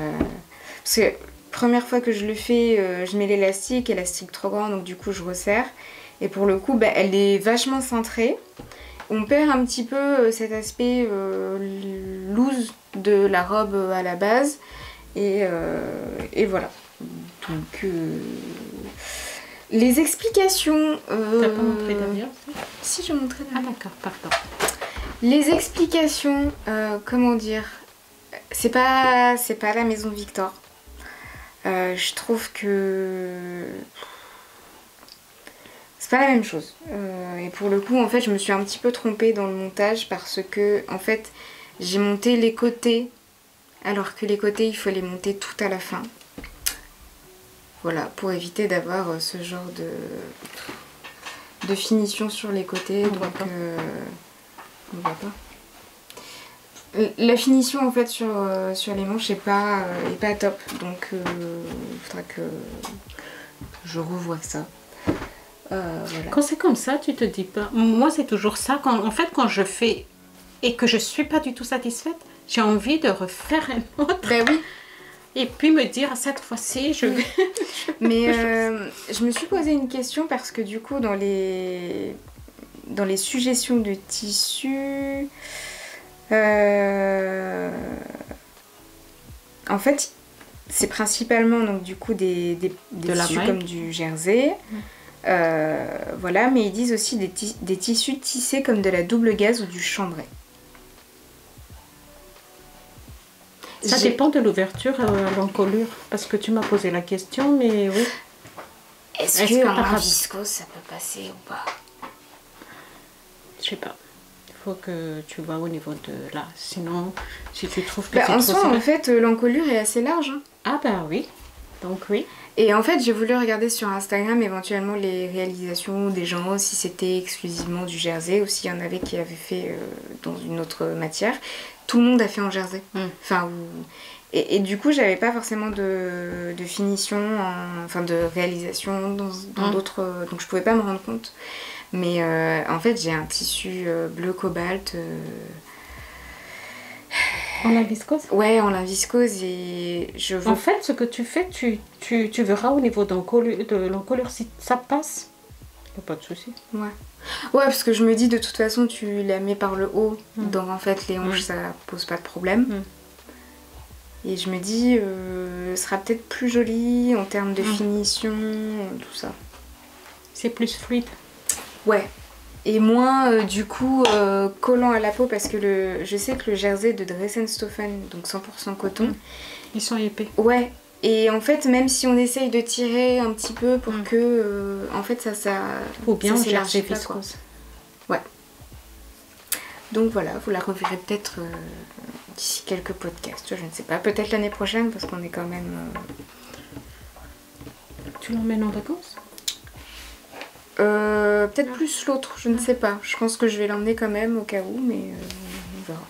Parce que première fois que je le fais, je mets l'élastique trop grand, donc du coup je resserre. Et pour le coup, elle est vachement cintrée. On perd un petit peu cet aspect loose de la robe à la base. Et voilà. Donc... les explications... T'as pas montré derrière? Si, je montrais derrière. Ah d'accord, pardon. Les explications, comment dire... C'est pas la maison Victor. Je trouve que... c'est pas la même chose. Et pour le coup, en fait, je me suis un petit peu trompée dans le montage parce que, en fait, j'ai monté les côtés, alors que les côtés, il faut les monter tout à la fin. Voilà, pour éviter d'avoir ce genre de finition sur les côtés. On voit pas. On voit pas. La finition, en fait, sur les manches est pas top. Donc, il faudra que je revoie ça. Voilà. Quand c'est comme ça, tu te dis pas... Moi, c'est toujours ça. En fait, quand je fais et que je suis pas du tout satisfaite, j'ai envie de refaire un autre. Ben oui. Et puis me dire, cette fois-ci, je vais... Mais je me suis posé une question parce que du coup, dans les suggestions de tissus... en fait, c'est principalement donc du coup des tissus comme du jersey. Voilà, mais ils disent aussi des tissus tissés comme de la double gaze ou du chambray. Ça dépend de l'ouverture à l'encolure, parce que tu m'as posé la question, mais oui. Est-ce que en viscose ça peut passer ou pas? Je sais pas. Il faut que tu vois au niveau de là. Sinon, si tu trouves que c'est en trop soi, serré... en fait, l'encolure est assez large. Hein. Ah bah oui. Donc oui. Et en fait, j'ai voulu regarder sur Instagram éventuellement les réalisations des gens, si c'était exclusivement du jersey ou s'il y en avait qui avaient fait dans une autre matière. Tout le monde a fait en jersey. Enfin, et du coup, j'avais pas forcément de finition, enfin de réalisation dans d'autres... donc je pouvais pas me rendre compte. Mais en fait, j'ai un tissu bleu cobalt... En la viscose? Ouais, en la viscose et je veux... En fait, ce que tu fais, tu verras au niveau de l'encolure si ça passe. Il n'y a pas de souci. Ouais. Ouais, parce que je me dis de toute façon, tu la mets par le haut. Donc en fait, les hanches, ça pose pas de problème. Et je me dis, ce sera peut-être plus joli en termes de finition, tout ça. C'est plus fluide. Ouais. Et moins du coup collant à la peau parce que je sais que le jersey de Dressenstoffen, donc 100% coton, ils sont épais. Ouais. Et en fait, même si on essaye de tirer un petit peu pour que, en fait, ça ou bien ça jersey s'élargit pas, viscose. Ouais. Donc voilà, vous la reverrez peut-être d'ici quelques podcasts, je ne sais pas. Peut-être l'année prochaine parce qu'on est quand même... Tu l'emmènes en vacances? Peut-être plus l'autre, je ne sais pas. Je pense que je vais l'emmener quand même au cas où, mais on verra.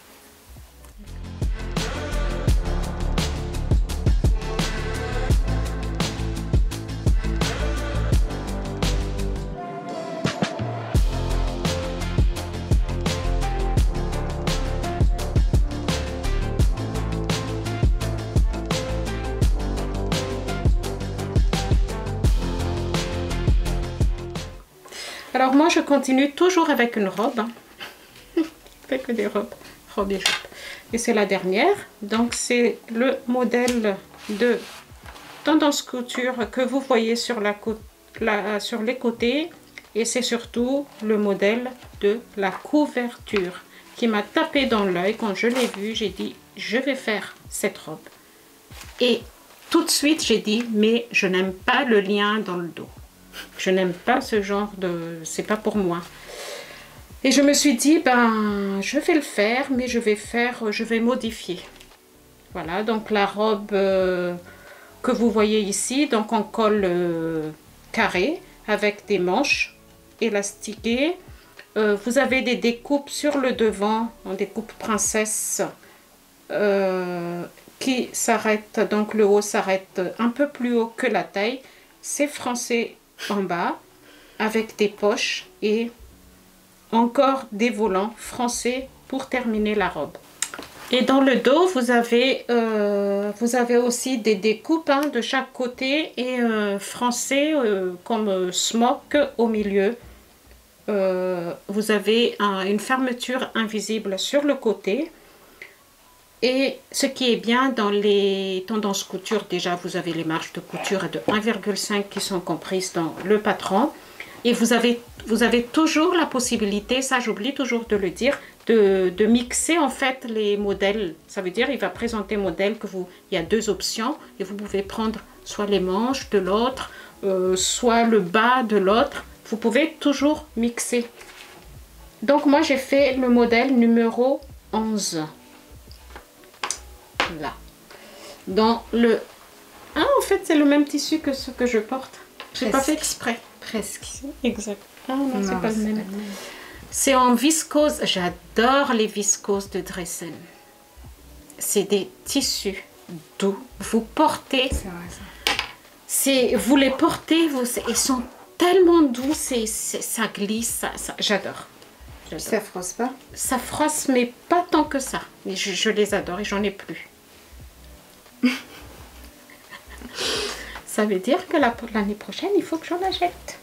Alors moi je continue toujours avec une robe, avec des robes et jupes. Et c'est la dernière, donc c'est le modèle de tendance couture que vous voyez sur, sur les côtés. Et c'est surtout le modèle de la couverture qui m'a tapé dans l'œil. Quand je l'ai vu, j'ai dit je vais faire cette robe. Et tout de suite j'ai dit mais je n'aime pas le lien dans le dos. Je n'aime pas ce genre de... c'est pas pour moi. Et je me suis dit, ben, je vais le faire, mais je vais modifier. Voilà, donc la robe que vous voyez ici, donc en col carré, avec des manches élastiquées. Vous avez des découpes sur le devant, des découpes princesse, qui s'arrêtent, donc le haut s'arrête un peu plus haut que la taille. C'est français en bas, avec des poches et encore des volants français pour terminer la robe. Et dans le dos, vous avez aussi des découpes de chaque côté et français comme smock au milieu. Vous avez une fermeture invisible sur le côté. Et ce qui est bien dans les tendances couture, déjà vous avez les marges de couture de 1,5 qui sont comprises dans le patron. Et vous avez toujours la possibilité, ça j'oublie toujours de le dire, de mixer en fait les modèles. Ça veut dire il va présenter modèle il y a deux options et vous pouvez prendre soit les manches de l'autre, soit le bas de l'autre. Vous pouvez toujours mixer. Donc moi j'ai fait le modèle numéro 11. Là. Dans le... Ah, en fait, c'est le même tissu que ce que je porte. Je n'ai pas fait exprès. Presque. Exact. Ah non, c'est pas le même. C'est en viscose. J'adore les viscoses de Dressen. C'est des tissus doux. Vous portez... C'est vrai, ça. Vous les portez, ils sont tellement doux. Ça glisse. J'adore. Ça froisse pas? Ça froisse, mais pas tant que ça. Mais je les adore et j'en ai plus. Ça veut dire que l'année prochaine, il faut que j'en achète.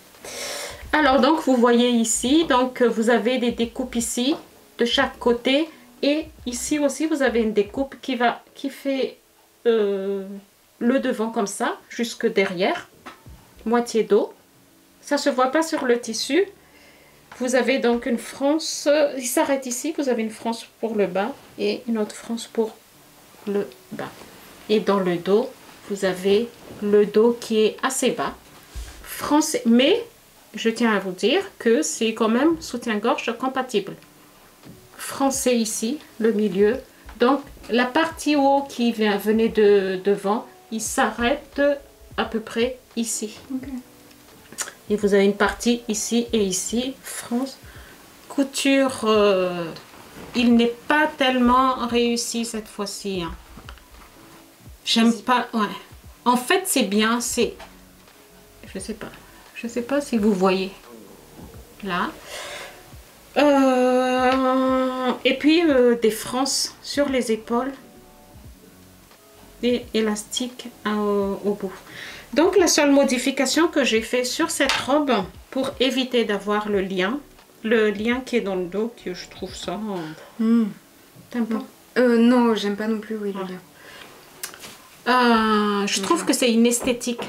Alors, donc, vous voyez ici, donc vous avez des découpes ici, de chaque côté. Et ici aussi, vous avez une découpe qui fait le devant comme ça, jusque derrière. Moitié dos. Ça ne se voit pas sur le tissu. Vous avez donc une frange, il s'arrête ici, vous avez une frange pour le bas et une autre frange pour le bas. Et dans le dos, vous avez le dos qui est assez bas, français, mais je tiens à vous dire que c'est quand même soutien-gorge compatible. Français ici, le milieu, donc la partie haut qui venait de devant, il s'arrête à peu près ici. Okay. Et vous avez une partie ici et ici, France. Couture, il n'est pas tellement réussi cette fois-ci. Hein. J'aime pas, ouais. En fait, c'est bien, je sais pas si vous voyez. Là. Et puis, des frances sur les épaules. Et élastiques au bout. Donc la seule modification que j'ai fait sur cette robe pour éviter d'avoir le lien qui est dans le dos, que je trouve ça... T'aimes pas? Non, j'aime pas non plus, oui, le lien. Je trouve que c'est une esthétique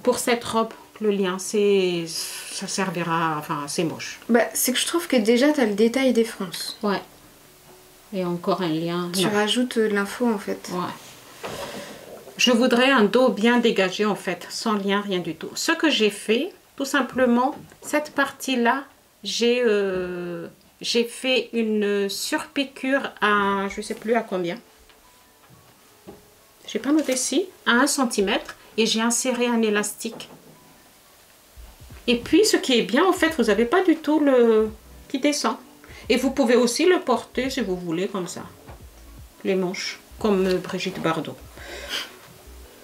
pour cette robe. le lien, ça servira, enfin c'est moche. Bah, c'est que je trouve que déjà tu as le détail des fronces. Ouais. Et encore un lien. Tu rajoutes l'info en fait. Ouais. Je voudrais un dos bien dégagé en fait, sans lien, rien du tout. Ce que j'ai fait, tout simplement, cette partie-là, j'ai fait une surpiqûre à, je sais plus à combien. J'ai pas noté ici, à 1 cm, et j'ai inséré un élastique. Et puis, ce qui est bien, en fait, vous n'avez pas du tout le qui descend. Et vous pouvez aussi le porter, si vous voulez, comme ça. Les manches, comme Brigitte Bardot.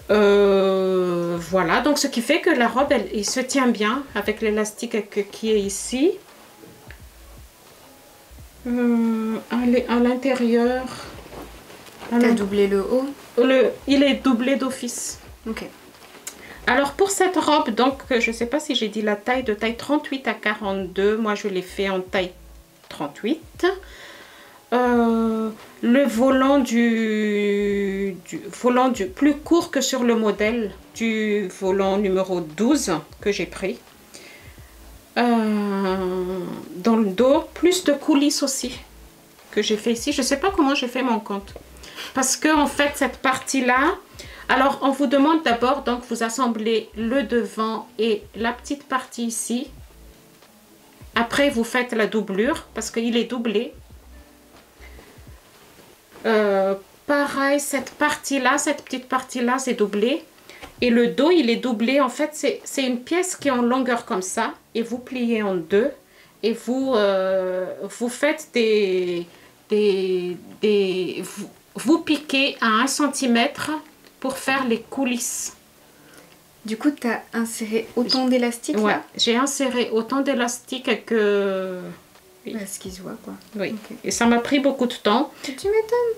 Voilà, donc ce qui fait que la robe, elle se tient bien avec l'élastique qui est ici. À l'intérieur. T'as doublé le haut? Il est doublé d'office. Ok. Alors pour cette robe, donc je ne sais pas si j'ai dit la taille, de taille 38 à 42. Moi je l'ai fait en taille 38. Le volant du plus court que sur le modèle du volant numéro 12 que j'ai pris. Dans le dos, plus de coulisses aussi que j'ai fait ici. Je ne sais pas comment j'ai fait mon compte. Parce que en fait cette partie-là, alors on vous demande d'abord, donc vous assemblez le devant et la petite partie ici. Après vous faites la doublure parce qu'il est doublé. Pareil, cette partie-là, cette petite partie-là, c'est doublé. Et le dos, il est doublé. En fait, c'est une pièce qui est en longueur comme ça. Et vous pliez en deux. Et vous faites vous piquez à 1 cm pour faire les coulisses. Du coup, tu as inséré autant d'élastique Ouais, là? j'ai inséré autant d'élastique que... Oui. Bah, ce qui se voit, quoi. Oui, okay. Et ça m'a pris beaucoup de temps. Tu m'étonnes.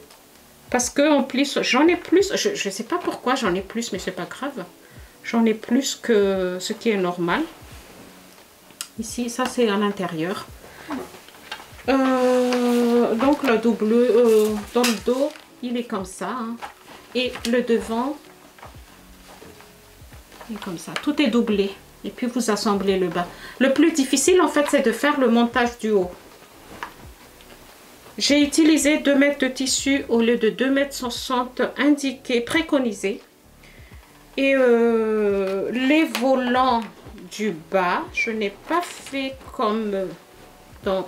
Parce que en plus, j'en ai plus. Je ne sais pas pourquoi j'en ai plus, mais c'est pas grave. J'en ai plus que ce qui est normal. Ici, ça c'est à l'intérieur. Donc la double dans le dos, il est comme ça. Hein. Et le devant, il est comme ça. Tout est doublé. Et puis vous assemblez le bas. Le plus difficile en fait, c'est de faire le montage du haut. J'ai utilisé 2 mètres de tissu au lieu de 2,60 m indiqué, préconisé. Et les volants du bas, je n'ai pas fait comme dans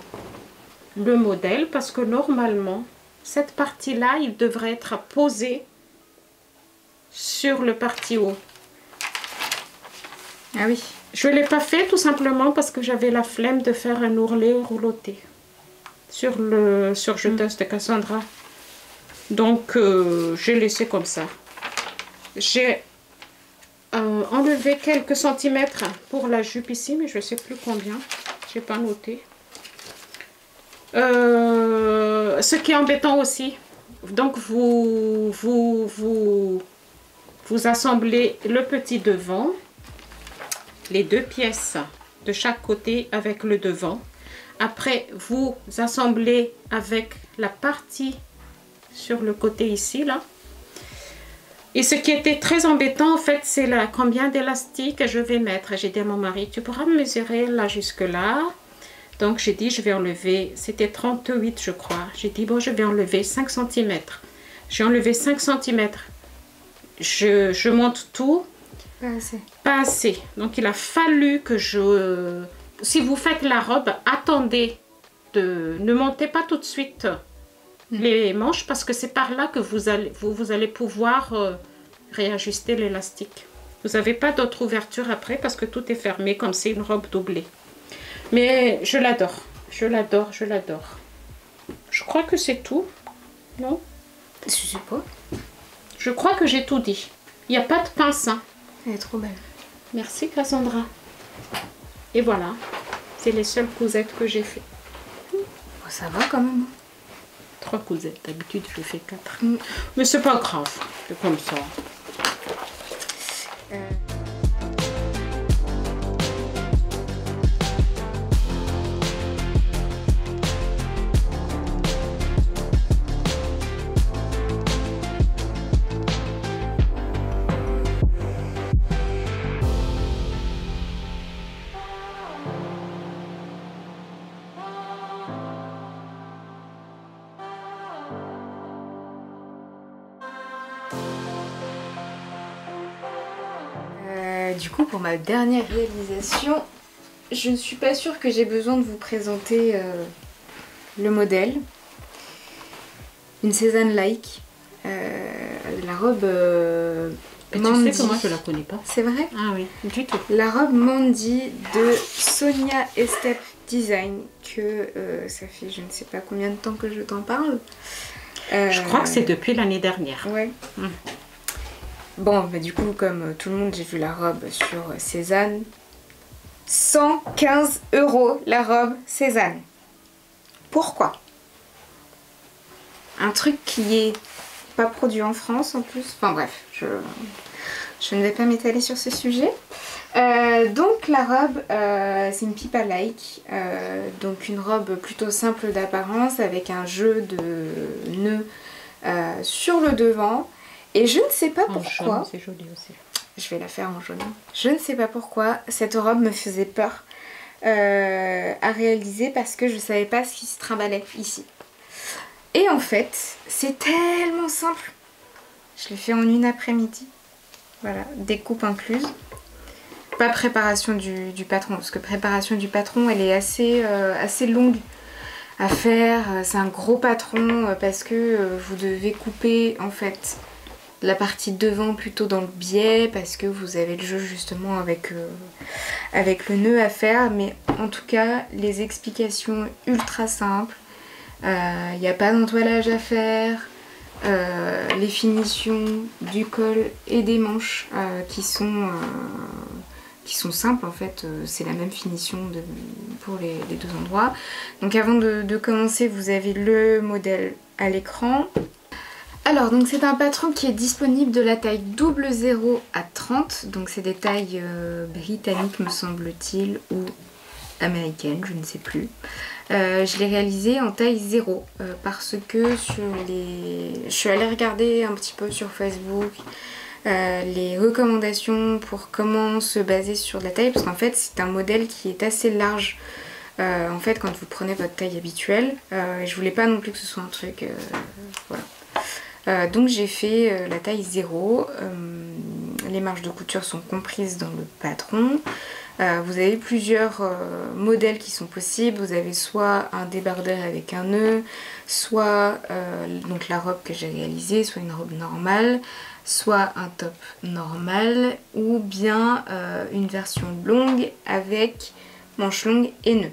le modèle parce que normalement, cette partie-là, il devrait être posé sur le parti haut. Ah oui. Je ne l'ai pas fait tout simplement parce que j'avais la flemme de faire un ourlet rouloté sur le surjeteuse de Cassandra. Donc, j'ai laissé comme ça. J'ai enlevé quelques centimètres pour la jupe ici, mais je ne sais plus combien. Je n'ai pas noté. Ce qui est embêtant aussi, donc vous assemblez le petit devant, les 2 pièces de chaque côté avec le devant. Après, vous assemblez avec la partie sur le côté ici, là. Et ce qui était très embêtant, en fait, c'est combien d'élastique je vais mettre. J'ai dit à mon mari, tu pourras me mesurer là jusque là. Donc, j'ai dit, je vais enlever, c'était 38, je crois. J'ai dit, bon, je vais enlever 5 cm. J'ai enlevé 5 cm. Je monte tout. Pas assez. Pas assez. Donc, il a fallu que si vous faites la robe, attendez. Ne montez pas tout de suite les manches parce que c'est par là que vous allez pouvoir réajuster l'élastique. Vous n'avez pas d'autre ouverture après parce que tout est fermé comme c'est une robe doublée. Mais je l'adore. Je l'adore, je l'adore. Je crois que c'est tout. Non? Je sais pas. Je crois que j'ai tout dit. Il n'y a pas de pince. Hein. Elle est trop belle. Merci Cassandra. Et voilà. C'est les seules cousettes que j'ai fait. Oh, ça va quand même. 3 cousettes. D'habitude, je fais 4. Mais c'est pas grave. C'est comme ça. du coup, pour ma dernière réalisation, je ne suis pas sûre que j'ai besoin de vous présenter le modèle. Une Cézanne-like. La robe Et Mandy. tu sais que moi je la connais pas. C'est vrai? Ah oui, du tout. La robe Mandy de Sonia Estep Design, que ça fait je ne sais pas combien de temps que je t'en parle. Je crois que c'est depuis l'année dernière. Ouais. Bon, bah, du coup, comme tout le monde, j'ai vu la robe sur Cézanne. 115 € la robe Cézanne. Pourquoi? Un truc qui est pas produit en France en plus. Enfin bref, je ne vais pas m'étaler sur ce sujet. Donc la robe, c'est une pipa like. Donc une robe plutôt simple d'apparence avec un jeu de nœuds sur le devant. Et je ne sais pas pourquoi. C'est joli aussi. Je vais la faire en jaune. Je ne sais pas pourquoi cette robe me faisait peur à réaliser parce que je ne savais pas ce qui se trimballait ici. Et en fait, c'est tellement simple. Je l'ai fait en une après-midi. Voilà, découpe incluse. Pas préparation du patron, parce que préparation du patron, elle est assez longue à faire. C'est un gros patron parce que vous devez couper en fait la partie devant plutôt dans le biais parce que vous avez le jeu justement avec le nœud à faire. Mais en tout cas, les explications ultra simples. Il n'y a pas d'entoilage à faire. Les finitions du col et des manches qui sont simples en fait, c'est la même finition pour les deux endroits. Donc avant de commencer, vous avez le modèle à l'écran. Alors donc c'est un patron qui est disponible de la taille 00 à 30, donc c'est des tailles britanniques me semble-t-il, ou américaines, je ne sais plus. Je l'ai réalisé en taille 0 parce que je suis allée regarder un petit peu sur Facebook les recommandations pour comment se baser sur de la taille, parce qu'en fait c'est un modèle qui est assez large en fait quand vous prenez votre taille habituelle. Je voulais pas non plus que ce soit un truc voilà. Donc j'ai fait la taille 0. Les marges de couture sont comprises dans le patron. Vous avez plusieurs modèles qui sont possibles. Vous avez soit un débardeur avec un nœud, soit donc la robe que j'ai réalisée, soit une robe normale, soit un top normal, ou bien une version longue avec manches longues et nœuds.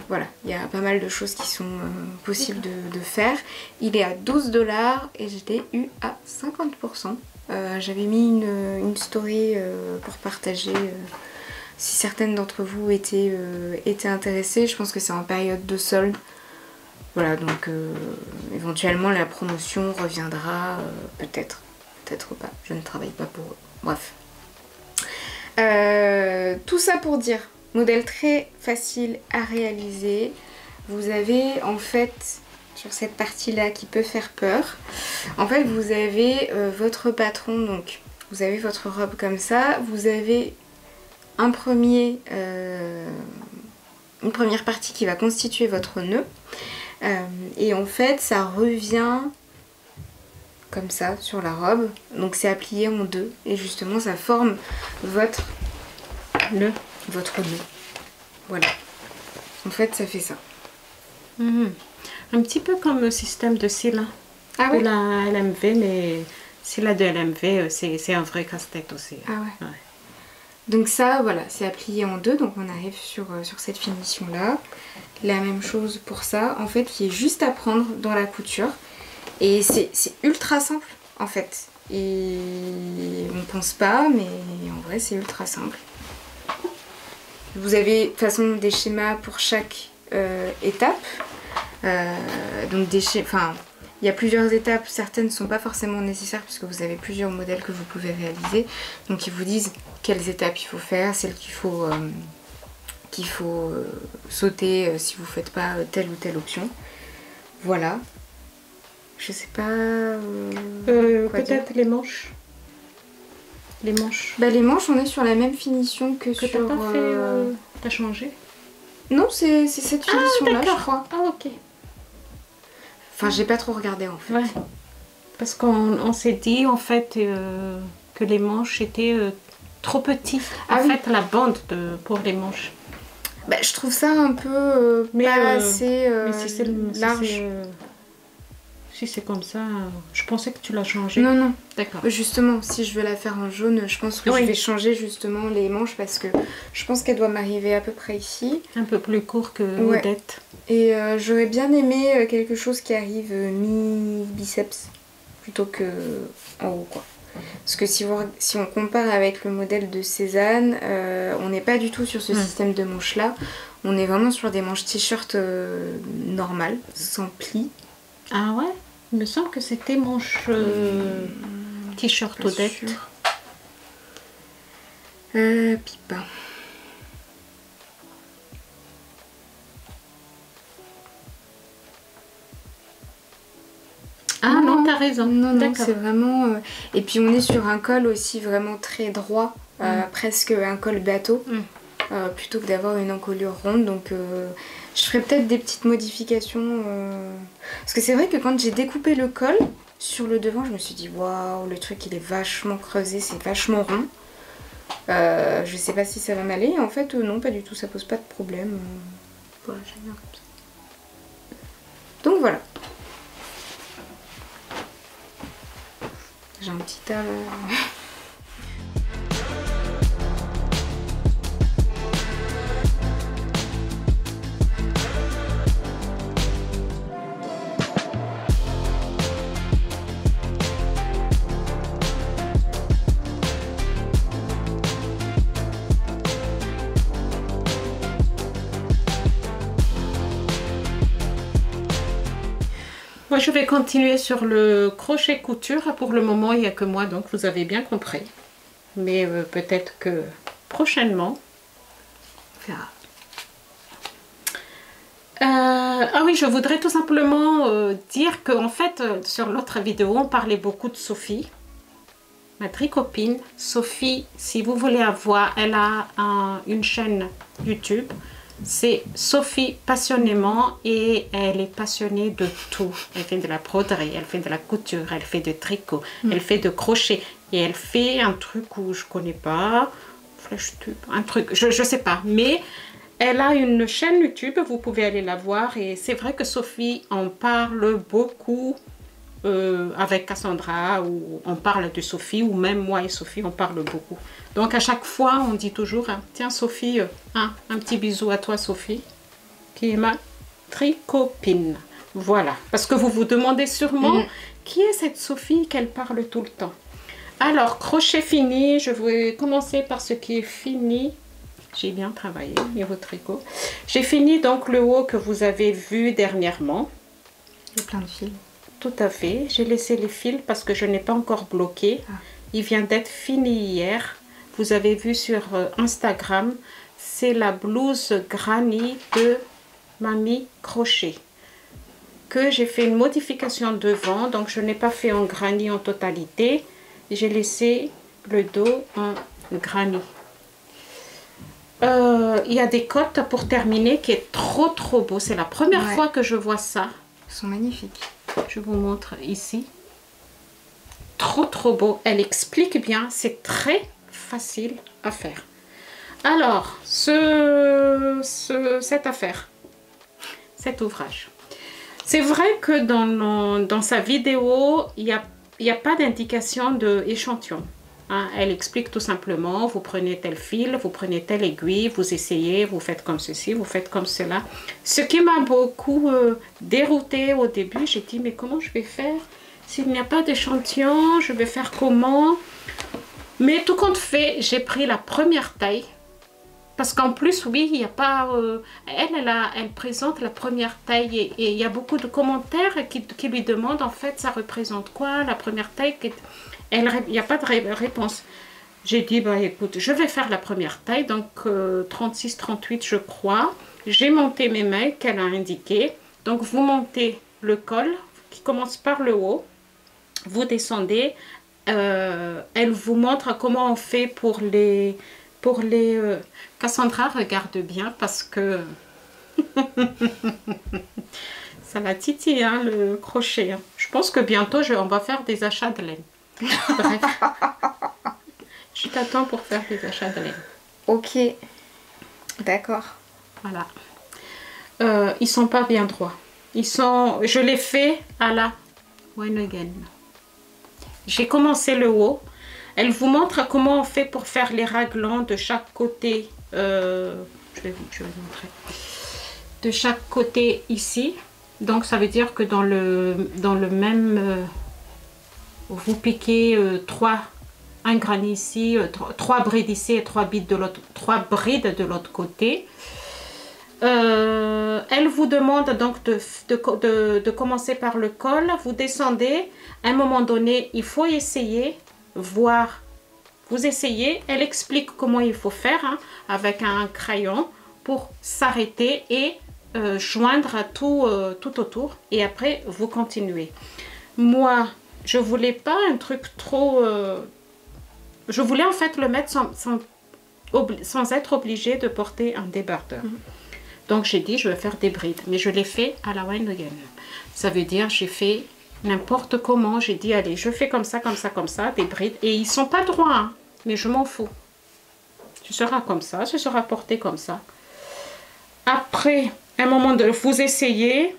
Voilà, il y a pas mal de choses qui sont possibles de faire. Il est à 12 $ et je l'ai eu à 50%. J'avais mis une story pour partager si certaines d'entre vous étaient intéressées. Je pense que c'est en période de solde. Voilà, donc éventuellement la promotion reviendra, peut-être pas. Je ne travaille pas pour eux. Bref. Tout ça pour dire, modèle très facile à réaliser. Vous avez en fait, sur cette partie-là qui peut faire peur, en fait vous avez votre patron, donc vous avez votre robe comme ça, vous avez une première partie qui va constituer votre nœud, et en fait ça revient comme ça sur la robe, donc c'est à plier en deux et justement ça forme votre nœud. Voilà, en fait ça fait ça. Un petit peu comme le système de Scylla. Ah oui, la LMV, mais Scylla de LMV, c'est un vrai casse-tête aussi. Ah ouais. Donc ça, voilà, c'est à plier en deux, donc on arrive sur cette finition-là. La même chose pour ça, en fait, qui est juste à prendre dans la couture. Et c'est ultra simple, en fait. Et on pense pas, mais en vrai, c'est ultra simple. Vous avez, de toute façon, des schémas pour chaque étape. Donc il y a plusieurs étapes, certaines ne sont pas forcément nécessaires puisque vous avez plusieurs modèles que vous pouvez réaliser. Donc ils vous disent quelles étapes il faut faire, celles qu'il faut sauter si vous ne faites pas telle ou telle option. Voilà. Je sais pas... peut-être les manches. Les manches. Bah, les manches, on est sur la même finition que sur... T'as pas fait... T'as changé? Non, c'est cette finition-là, je crois. Ah, ok. Enfin, j'ai pas trop regardé en fait. Ouais. Parce qu'on s'est dit en fait que les manches étaient trop petit. Ah En oui. fait, la bande pour les manches. Bah, je trouve ça un peu pas assez mais si c'est large. si c'est comme ça, je pensais que tu l'as changé. Non, non. D'accord. Justement, si je veux la faire en jaune, je pense que Oui. je vais changer justement les manches parce que je pense qu'elle doit m'arriver à peu près ici. Un peu plus court que Ouais. Odette. Et j'aurais bien aimé quelque chose qui arrive mi-biceps plutôt que en haut, quoi. Parce que si on compare avec le modèle de Cézanne, on n'est pas du tout sur ce système de manches là. On est vraiment sur des manches t-shirt normales, sans plis. Ah ouais? Il me semble que c'était manche t-shirt Pas Odette. sûre. Pipa. Ah non, t'as raison. Non, non, D'accord. c'est vraiment... Et puis on est sur un col aussi vraiment très droit, presque un col bateau, plutôt que d'avoir une encolure ronde. Donc je ferai peut-être des petites modifications. Parce que c'est vrai que quand j'ai découpé le col, sur le devant, je me suis dit, waouh, le truc il est vachement creusé, c'est vachement rond. Je sais pas si ça va m'aller. En fait, non, pas du tout, ça pose pas de problème. Voilà, j'aime bien comme ça. Donc voilà. J'ai un petit tas. Moi, je vais continuer sur le crochet couture. Pour le moment, il n'y a que moi, donc vous avez bien compris. Mais peut-être que prochainement, On verra. ah oui, je voudrais tout simplement dire qu'en fait, sur l'autre vidéo, on parlait beaucoup de Sophie, ma tricopine. Sophie, si vous voulez la voir, elle a une chaîne YouTube. C'est Sophie passionnément et elle est passionnée de tout. Elle fait de la broderie, elle fait de la couture, elle fait de tricot, elle fait de crochet et elle fait un truc où je connais pas, flash tube, un truc, je sais pas, mais elle a une chaîne YouTube, vous pouvez aller la voir et c'est vrai que Sophie en parle beaucoup avec Cassandra, où on parle de Sophie, ou même moi et Sophie on parle beaucoup. Donc à chaque fois on dit toujours hein, tiens Sophie, un petit bisou à toi Sophie, qui est ma tricopine. Voilà, parce que vous vous demandez sûrement qui est cette Sophie qu'elle parle tout le temps. Alors crochet fini, je vais commencer par ce qui est fini. J'ai bien travaillé niveau tricot. J'ai fini donc le haut que vous avez vu dernièrement. Il y a plein de fils. Tout à fait. J'ai laissé les fils parce que je n'ai pas encore bloqué. Il vient d'être fini hier. Vous avez vu sur Instagram. C'est la blouse granny de Mamie Crochet. Que j'ai fait une modification devant. Donc je n'ai pas fait en granny en totalité. J'ai laissé le dos en granny. Il y a des côtes pour terminer qui est trop beau. C'est la première fois que je vois ça. Ils sont magnifiques. Je vous montre ici. Trop beau. Elle explique bien. C'est très facile à faire. Alors, cette affaire, cet ouvrage. C'est vrai que dans sa vidéo, il n'y a pas d'indication d'échantillon. Hein, elle explique tout simplement, vous prenez tel fil, vous prenez telle aiguille, vous essayez, vous faites comme ceci, vous faites comme cela. Ce qui m'a beaucoup déroutée au début, j'ai dit mais comment je vais faire s'il n'y a pas d'échantillon, je vais faire comment? Mais tout compte fait, j'ai pris la première taille. Parce qu'en plus, oui, il n'y a pas... elle présente la première taille et il y a beaucoup de commentaires qui lui demandent en fait ça représente quoi la première taille. Il n'y a pas de réponse. J'ai dit, bah écoute, je vais faire la première taille, donc 36-38 je crois. J'ai monté mes mailles qu'elle a indiquées. Donc vous montez le col qui commence par le haut. Vous descendez. Elle vous montre comment on fait pour les... Cassandra regarde bien parce que ça la titille hein, le crochet. Hein. Je pense que bientôt on va faire des achats de laine. Bref. Je t'attends pour faire des achats de laine. Ok, d'accord. Voilà. Ils sont pas bien droits. Je l'ai fait à la One Again. J'ai commencé le haut. Elle vous montre comment on fait pour faire les raglans de chaque côté. Je vais vous montrer. De chaque côté ici. Donc ça veut dire que dans le même... vous piquez un grain ici, 3 brides ici et 3 brides de l'autre côté. Elle vous demande donc de commencer par le col. Vous descendez. À un moment donné, il faut essayer, voir. Vous essayez. Elle explique comment il faut faire hein, avec un crayon pour s'arrêter et joindre tout autour. Et après, vous continuez. Moi, je voulais pas un truc trop... je voulais en fait le mettre sans être obligée de porter un débardeur. Donc j'ai dit je vais faire des brides, mais je l'ai fait à la One Again. Ça veut dire j'ai fait n'importe comment. J'ai dit allez je fais comme ça, des brides. Et ils sont pas droits, hein, mais je m'en fous. Ce sera comme ça, ce sera porté comme ça. Après, un moment de vous essayez,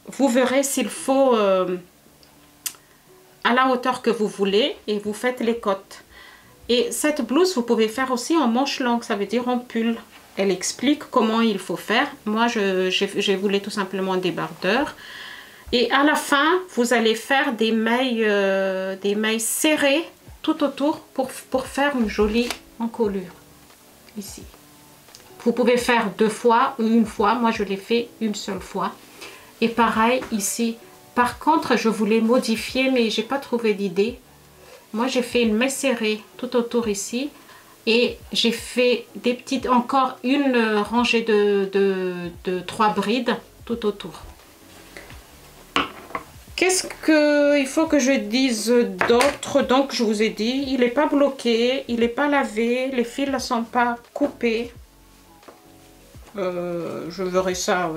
vous verrez s'il faut à la hauteur que vous voulez et vous faites les côtes. Et cette blouse, vous pouvez faire aussi en manche longue, ça veut dire en pull. Elle explique comment il faut faire. Moi, je voulais tout simplement un débardeur. Et à la fin, vous allez faire des mailles serrées tout autour pour faire une jolie encolure. Ici. Vous pouvez faire 2 fois ou 1 fois. Moi, je l'ai fait une seule fois. Et pareil ici. Par contre, je voulais modifier, mais j'ai pas trouvé d'idée. Moi, j'ai fait une maille serrée tout autour ici. Et j'ai fait des petites, encore une rangée de 3 brides tout autour. Qu'est-ce qu'il faut que je dise d'autre? Donc, je vous ai dit, il n'est pas bloqué, il n'est pas lavé, les fils ne sont pas coupés. Je verrai ça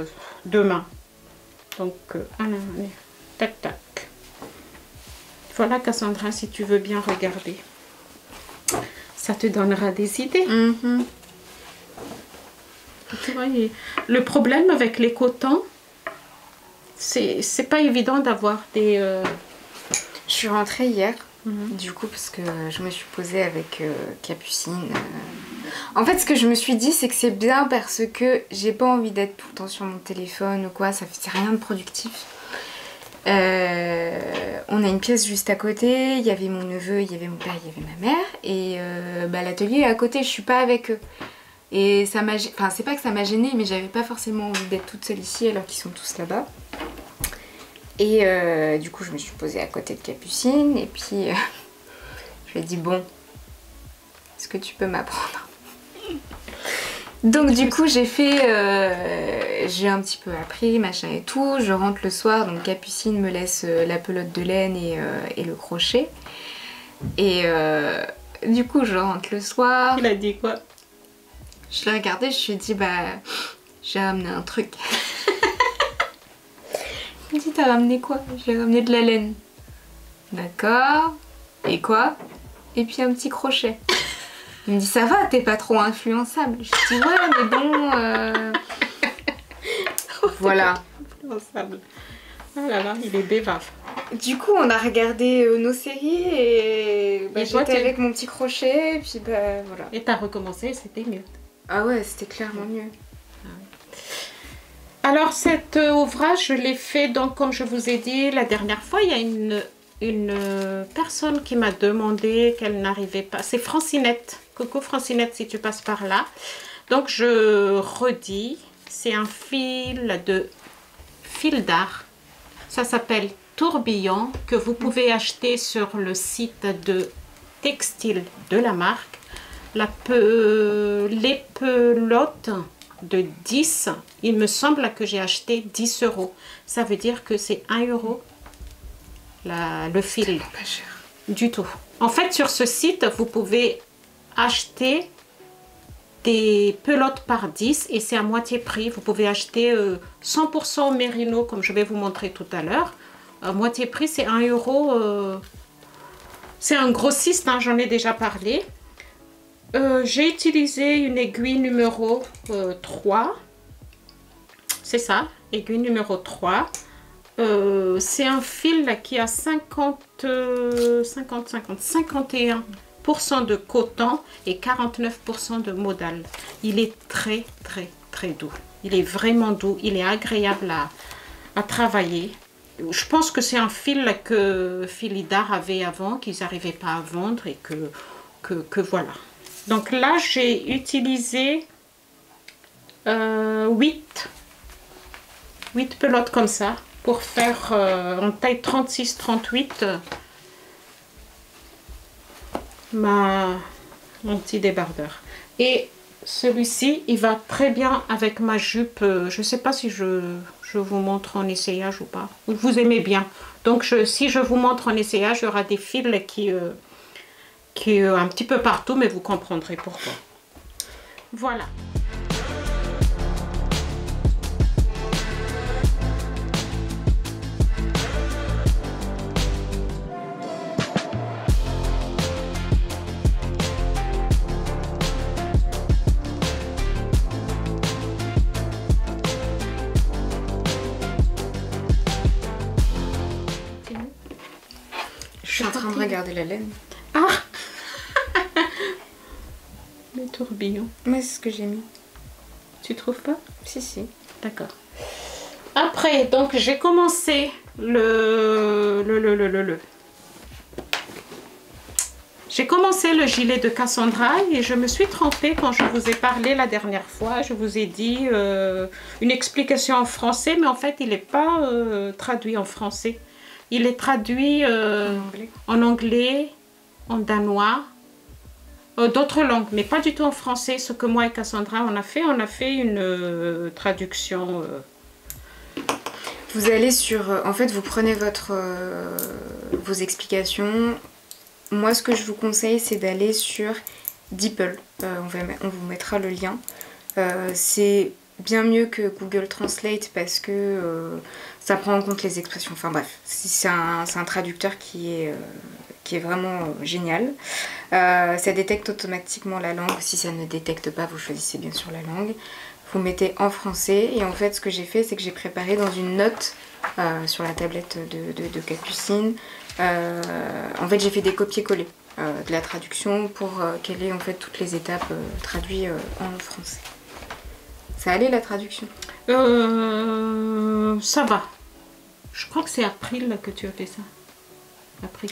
demain. Donc, allez, tac, tac. Voilà, Cassandra, si tu veux bien regarder. Ça te donnera des idées. Tu vois, le problème avec les cotons, c'est pas évident d'avoir des... Je suis rentrée hier, du coup, parce que je me suis posée avec Capucine. En fait, ce que je me suis dit, c'est que c'est bien parce que j'ai pas envie d'être tout le temps sur mon téléphone ou quoi, ça fait rien de productif. On a une pièce juste à côté, il y avait mon neveu, il y avait mon père, il y avait ma mère, et l'atelier est à côté, je suis pas avec eux. Et ça m'a... Enfin, c'est pas que ça m'a gênée, mais j'avais pas forcément envie d'être toute seule ici alors qu'ils sont tous là-bas. Et du coup, je me suis posée à côté de Capucine, et puis je lui ai dit, bon, est-ce que tu peux m'apprendre? Donc du coup j'ai fait, j'ai un petit peu appris, machin et tout, je rentre le soir, donc Capucine me laisse la pelote de laine et le crochet. Et du coup je rentre le soir. Il a dit quoi? Je l'ai regardé, je lui ai dit bah j'ai ramené un truc. Il me dit t'as ramené quoi? J'ai ramené de la laine. D'accord, et quoi? Et puis un petit crochet. Il me dit ça va, t'es pas trop influençable. Je dis ouais mais bon voilà. Influençable. Oh là là, il est bévave. Du coup on a regardé nos séries et j'étais avec mon petit crochet et puis voilà. Et t'as recommencé, c'était mieux. Ah ouais, c'était clairement mieux. Alors cet ouvrage je l'ai fait donc comme je vous ai dit la dernière fois, il y a une personne qui m'a demandé qu'elle n'arrivait pas. C'est Francinette. Coucou Francinette si tu passes par là. Donc je redis, c'est un fil d'art. Ça s'appelle Tourbillon que vous pouvez acheter sur le site de textile de la marque. Les pelotes de 10, il me semble que j'ai acheté 10 €. Ça veut dire que c'est 1 € le fil. Pas cher. Du tout. En fait, sur ce site, vous pouvez acheter des pelotes par 10 et c'est à moitié prix. Vous pouvez acheter 100% mérino, comme je vais vous montrer tout à l'heure. À moitié prix, c'est 1 €. C'est un grossiste, hein, j'en ai déjà parlé. J'ai utilisé une aiguille numéro 3. C'est ça, aiguille numéro 3. C'est un fil là, qui a 51% de coton et 49% de modal. Il est très doux. Il est vraiment doux. Il est agréable à travailler. Je pense que c'est un fil là, que Philidar avait avant, qu'ils n'arrivaient pas à vendre et que voilà. Donc là, j'ai utilisé 8 pelotes comme ça pour faire en taille 36-38 mon petit débardeur. Et celui-ci, il va très bien avec ma jupe. Je ne sais pas si je vous montre en essayage ou pas. Vous aimez bien. Donc si je vous montre en essayage, il y aura des fils qui un petit peu partout, mais vous comprendrez pourquoi. Voilà. Je suis en train de regarder la laine. Ah. Le tourbillon. Mais c'est ce que j'ai mis. Tu trouves pas? Si, si. D'accord. Après, donc j'ai commencé J'ai commencé le gilet de Cassandra et je me suis trompée quand je vous ai parlé la dernière fois. Je vous ai dit une explication en français, mais en fait, il n'est pas traduit en français. Il est traduit en anglais, en danois, d'autres langues, mais pas du tout en français. Ce que moi et Cassandra on a fait une traduction. Vous allez sur... en fait, vous prenez vos explications. Moi, ce que je vous conseille, c'est d'aller sur DeepL. On vous mettra le lien. C'est bien mieux que Google Translate parce que ça prend en compte les expressions. Enfin bref, c'est un traducteur qui est vraiment génial. Ça détecte automatiquement la langue. Si ça ne détecte pas, vous choisissez bien sûr la langue. Vous mettez en français. Et en fait, ce que j'ai fait, c'est que j'ai préparé dans une note sur la tablette de Capucine. En fait, j'ai fait des copier-coller de la traduction pour qu'elle ait en fait toutes les étapes traduites en français. Ça allait la traduction? Ça va. Je crois que c'est April que tu as fait ça.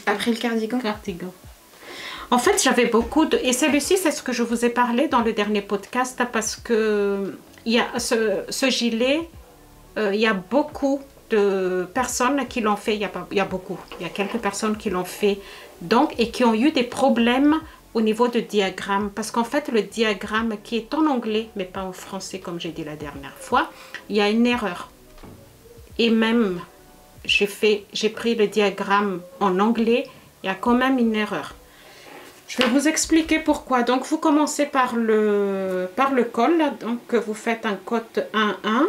April cardigan. En fait, j'avais beaucoup de... Et celui-ci, c'est ce que je vous ai parlé dans le dernier podcast parce que il y a ce gilet, il y a beaucoup de personnes qui l'ont fait. Il y a quelques personnes qui l'ont fait donc et qui ont eu des problèmes au niveau de diagramme, parce qu'en fait le diagramme qui est en anglais mais pas en français comme j'ai dit la dernière fois, il y a une erreur. Et même j'ai pris le diagramme en anglais, il y a quand même une erreur. Je vais vous expliquer pourquoi. Donc vous commencez par le col là. Donc vous faites un cote 1-1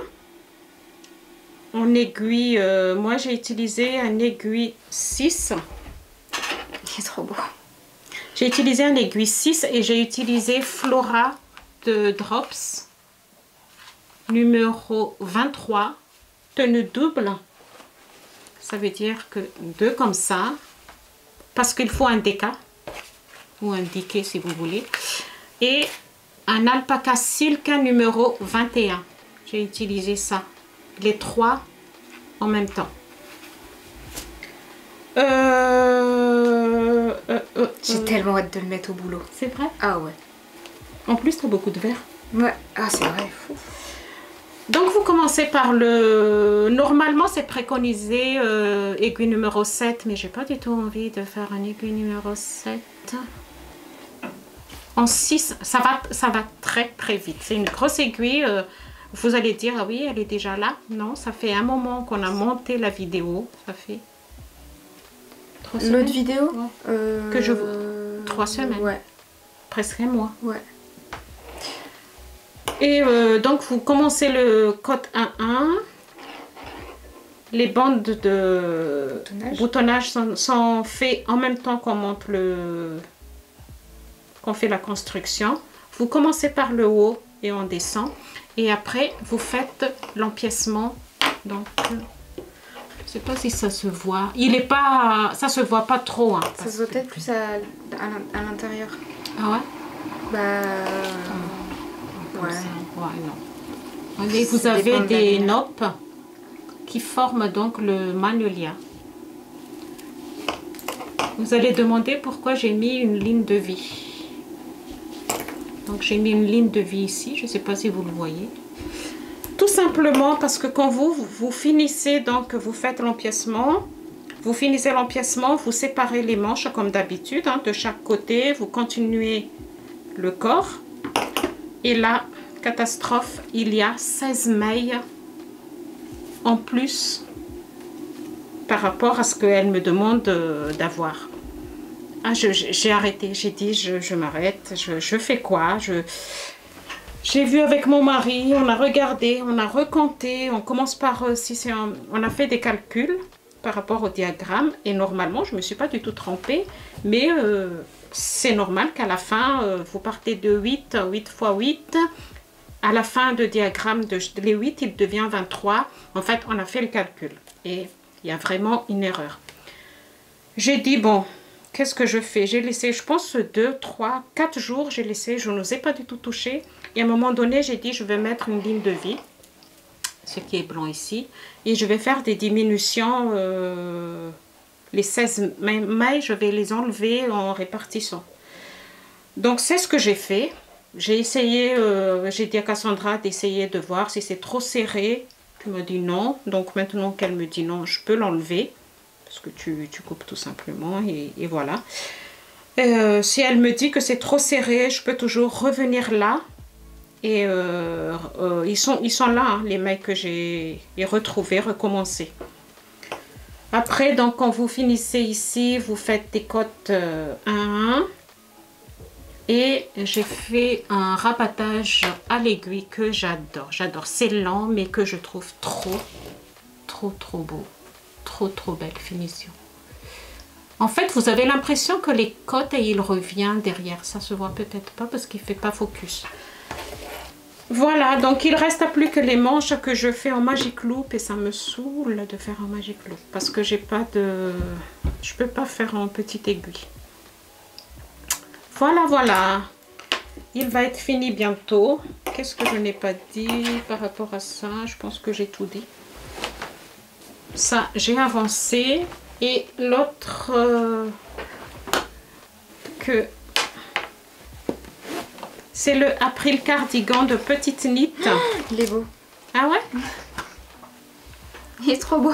en aiguille. Moi j'ai utilisé un aiguille 6. Il est trop beau. J'ai utilisé un aiguille 6 et j'ai utilisé Flora de Drops numéro 23, tenue double. Ça veut dire que 2 comme ça, parce qu'il faut un déca ou un diquet si vous voulez. Et un alpaca silka numéro 21. J'ai utilisé ça, les 3 en même temps. J'ai tellement hâte de le mettre au boulot. C'est vrai? Ah ouais. En plus, tu as beaucoup de verre. Ouais. Ah, c'est vrai. Fou. Donc, vous commencez par le... Normalement, c'est préconisé aiguille numéro 7, mais j'ai pas du tout envie de faire un aiguille numéro 7. En 6, ça va très vite. C'est une grosse aiguille. Vous allez dire, ah oui, elle est déjà là. Non, ça fait un moment qu'on a monté la vidéo. Ça fait... L'autre vidéo que je vous... 3 semaines. Ouais. Presque un mois. Ouais. Et donc vous commencez le code 1-1. Les bandes de boutonnage sont faites en même temps qu'on monte le qu'on fait la construction. Vous commencez par le haut et on descend. Et après, vous faites l'empiècement. Donc, je ne sais pas si ça se voit. Il est pas, ça se voit pas trop. Hein, ça se voit peut-être plus à l'intérieur. Ah ouais? Bah... ouais. Non. Et vous avez des noppes qui forment donc le magnolia. Vous allez demander pourquoi j'ai mis une ligne de vie. Donc j'ai mis une ligne de vie ici, je ne sais pas si vous le voyez. Tout simplement parce que quand vous finissez, donc vous faites l'empiècement, vous finissez l'empiècement, vous séparez les manches comme d'habitude, hein, de chaque côté, vous continuez le corps. Et là, catastrophe, il y a 16 mailles en plus par rapport à ce qu'elle me demande d'avoir. Ah, j'ai arrêté, j'ai dit je m'arrête, je fais quoi? J'ai vu avec mon mari, on a regardé, on a recompté, on commence par, on a fait des calculs par rapport au diagramme et normalement je ne me suis pas du tout trompée, mais c'est normal qu'à la fin, vous partez de 8 x 8, à la fin du diagramme, les 8 il devient 23, en fait on a fait le calcul et il y a vraiment une erreur. J'ai dit bon, qu'est-ce que je fais? J'ai laissé, je pense, 2, 3, 4 jours, j'ai laissé, je n'osais pas du tout toucher. Et à un moment donné, j'ai dit, je vais mettre une ligne de vie, ce qui est blanc ici, et je vais faire des diminutions. Les 16 mailles, je vais les enlever en répartissant. Donc, c'est ce que j'ai fait. J'ai essayé, j'ai dit à Cassandra d'essayer de voir si c'est trop serré. Elle me dit non. Donc, maintenant qu'elle me dit non, je peux l'enlever. Parce que tu coupes tout simplement et voilà. Si elle me dit que c'est trop serré, je peux toujours revenir là. Et ils sont là, hein, les mailles que j'ai retrouvées, recommencer. Après, donc, quand vous finissez ici, vous faites des côtes 1 à 1. Et j'ai fait un rabattage à l'aiguille que j'adore. J'adore, c'est lent, mais que je trouve trop beau. Trop belle finition. En fait, vous avez l'impression que les côtes et il revient derrière. Ça se voit peut-être pas parce qu'il fait pas focus. Voilà, donc il reste plus que les manches que je fais en Magic Loop et ça me saoule de faire en Magic Loop parce que j'ai pas de, je peux pas faire en petite aiguille. Voilà. Il va être fini bientôt. Qu'est-ce que je n'ai pas dit par rapport à ça? Je pense que j'ai tout dit. Ça, j'ai avancé. Et l'autre que c'est le April Cardigan de Petite Knit. Il est beau. Ah ouais? Il est trop beau.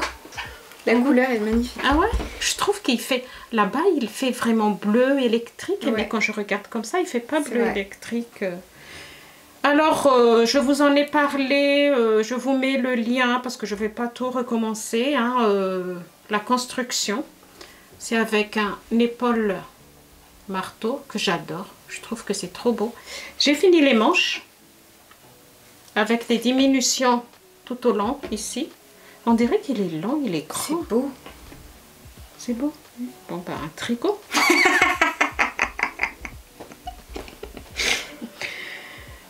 La couleur est magnifique. Ah ouais? Je trouve qu'il fait... Là-bas, il fait vraiment bleu électrique. Ouais. Mais quand je regarde comme ça, il fait pas bleu électrique. Alors, je vous en ai parlé. Je vous mets le lien parce que je ne vais pas tout recommencer. Hein, la construction. C'est avec un épaule marteau que j'adore. Je trouve que c'est trop beau. J'ai fini les manches avec des diminutions tout au long ici. On dirait qu'il est long, il est grand. C'est beau. C'est beau. Bon, bah, un tricot.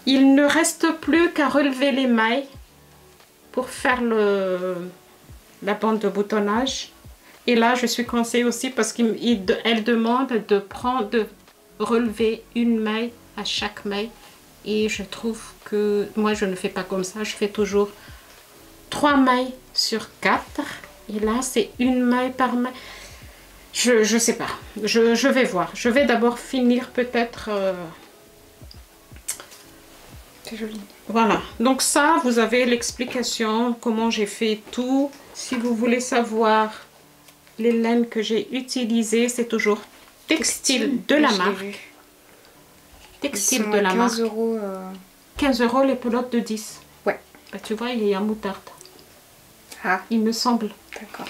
Il ne reste plus qu'à relever les mailles pour faire la bande de boutonnage. Et là, je suis coincée aussi parce qu'elle demande de relever une maille à chaque maille. Et je trouve que moi, je ne fais pas comme ça. Je fais toujours 3 mailles sur 4. Et là, c'est une maille par maille. Je sais pas. Je vais voir. Je vais d'abord finir peut-être... C'est joli. Voilà. Donc ça, vous avez l'explication, comment j'ai fait tout. Si vous voulez savoir les laines que j'ai utilisées, c'est toujours Textile de la marque. Textile de la marque. 15 €. 15 € les pelotes de 10. Ouais. Bah, tu vois, il y a moutarde. Ah. Il me semble. D'accord.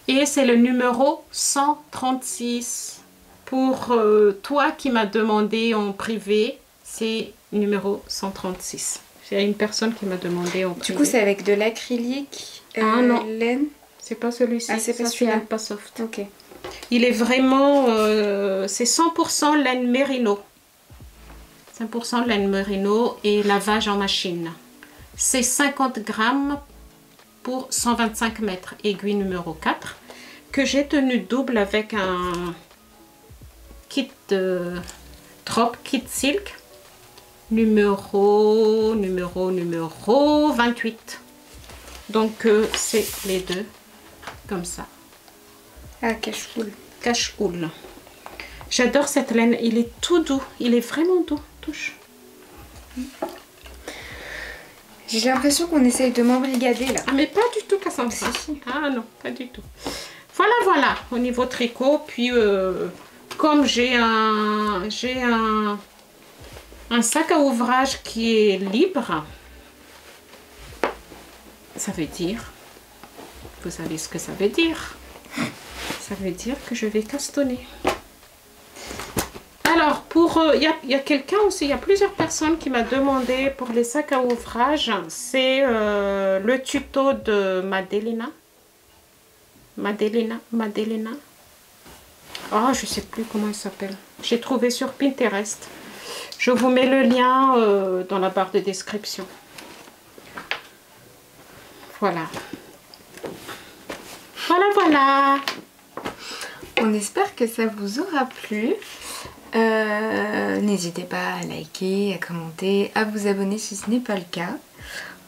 Et c'est le numéro 136. Pour toi qui m'as demandé en privé, c'est numéro 136. C'est une personne qui m'a demandé en privé. Du coup, c'est avec de l'acrylique, non. laine. C'est pas celui-ci. Ah, c'est pas celui-là. Pas soft. Ok. Il est vraiment... c'est 100% laine mérino. 5% laine merino et lavage en machine. C'est 50 grammes pour 125 mètres. Aiguille numéro 4 que j'ai tenu double avec un kit Trop Kit Silk numéro 28. Donc c'est les deux comme ça. Ah, cache-houle. Cache-houle. J'adore cette laine, il est tout doux, il est vraiment doux. Touche. J'ai l'impression qu'on essaye de m'embrigader là. Ah mais pas du tout, Cassandra. Ah non, pas du tout. Voilà, au niveau tricot. Puis comme j'ai un sac à ouvrage qui est libre, ça veut dire, vous savez ce que ça veut dire. Ça veut dire que je vais castonner. Alors, pour il y a quelqu'un aussi, il y a plusieurs personnes qui m'a demandé pour les sacs à ouvrage. C'est le tuto de Madelena. Oh, je sais plus comment il s'appelle. J'ai trouvé sur Pinterest. Je vous mets le lien dans la barre de description. Voilà. Voilà. On espère que ça vous aura plu. N'hésitez pas à liker, à commenter, à vous abonner si ce n'est pas le cas.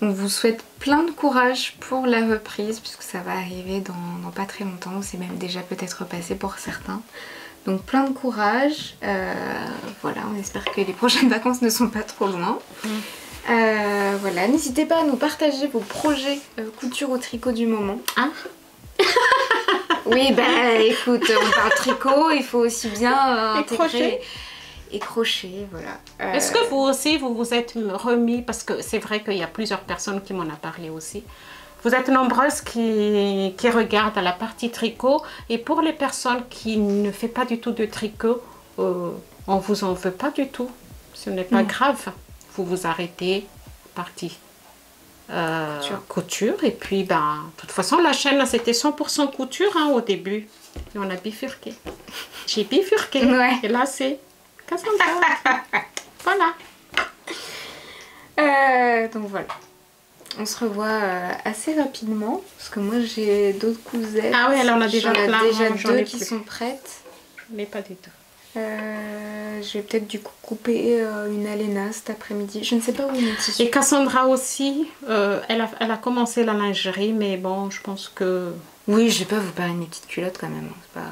On vous souhaite plein de courage pour la reprise puisque ça va arriver dans pas très longtemps. C'est même déjà peut-être passé pour certains. Donc plein de courage. Voilà, on espère que les prochaines vacances ne sont pas trop loin. Voilà, n'hésitez pas à nous partager vos projets couture ou tricot du moment. Hein? Oui, bah écoute, on parle tricot, il faut aussi bien intégrer et crochet, voilà. Est-ce que vous aussi, vous vous êtes remis, parce que c'est vrai qu'il y a plusieurs personnes qui m'en ont parlé aussi. Vous êtes nombreuses qui regardent à la partie tricot, et pour les personnes qui ne font pas du tout de tricot, on vous en veut pas du tout. Ce n'est pas grave. Vous vous arrêtez, partie couture, et puis ben, de toute façon la chaîne c'était 100% couture hein, au début, et on a bifurqué. J'ai bifurqué, ouais. Et là c'est Cassandra. Voilà. Donc voilà. On se revoit assez rapidement parce que moi j'ai d'autres cousettes. Ah oui, alors on a déjà plein. Déjà deux qui sont prêtes. Mais pas du tout. Je vais peut-être du coup couper une Alena cet après-midi. Je ne sais pas où est mon tissu. Et Cassandra aussi, elle a commencé la lingerie, mais bon, je pense que... Oui, je vais pas vous parler de mes petites culottes quand même. C'est pas...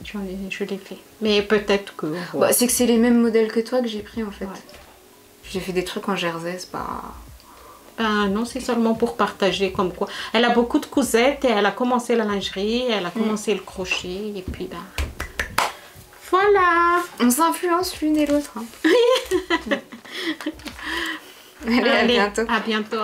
Je l'ai fait. Mais peut-être que... Ouais. Bah, c'est que c'est les mêmes modèles que toi que j'ai pris en fait. Ouais. J'ai fait des trucs en jersey, c'est pas... non, c'est seulement pour partager comme quoi. Elle a beaucoup de cousettes et elle a commencé la lingerie, elle a commencé le crochet et puis ben... Voilà. On s'influence l'une et l'autre. Hein. Allez, à bientôt. À bientôt.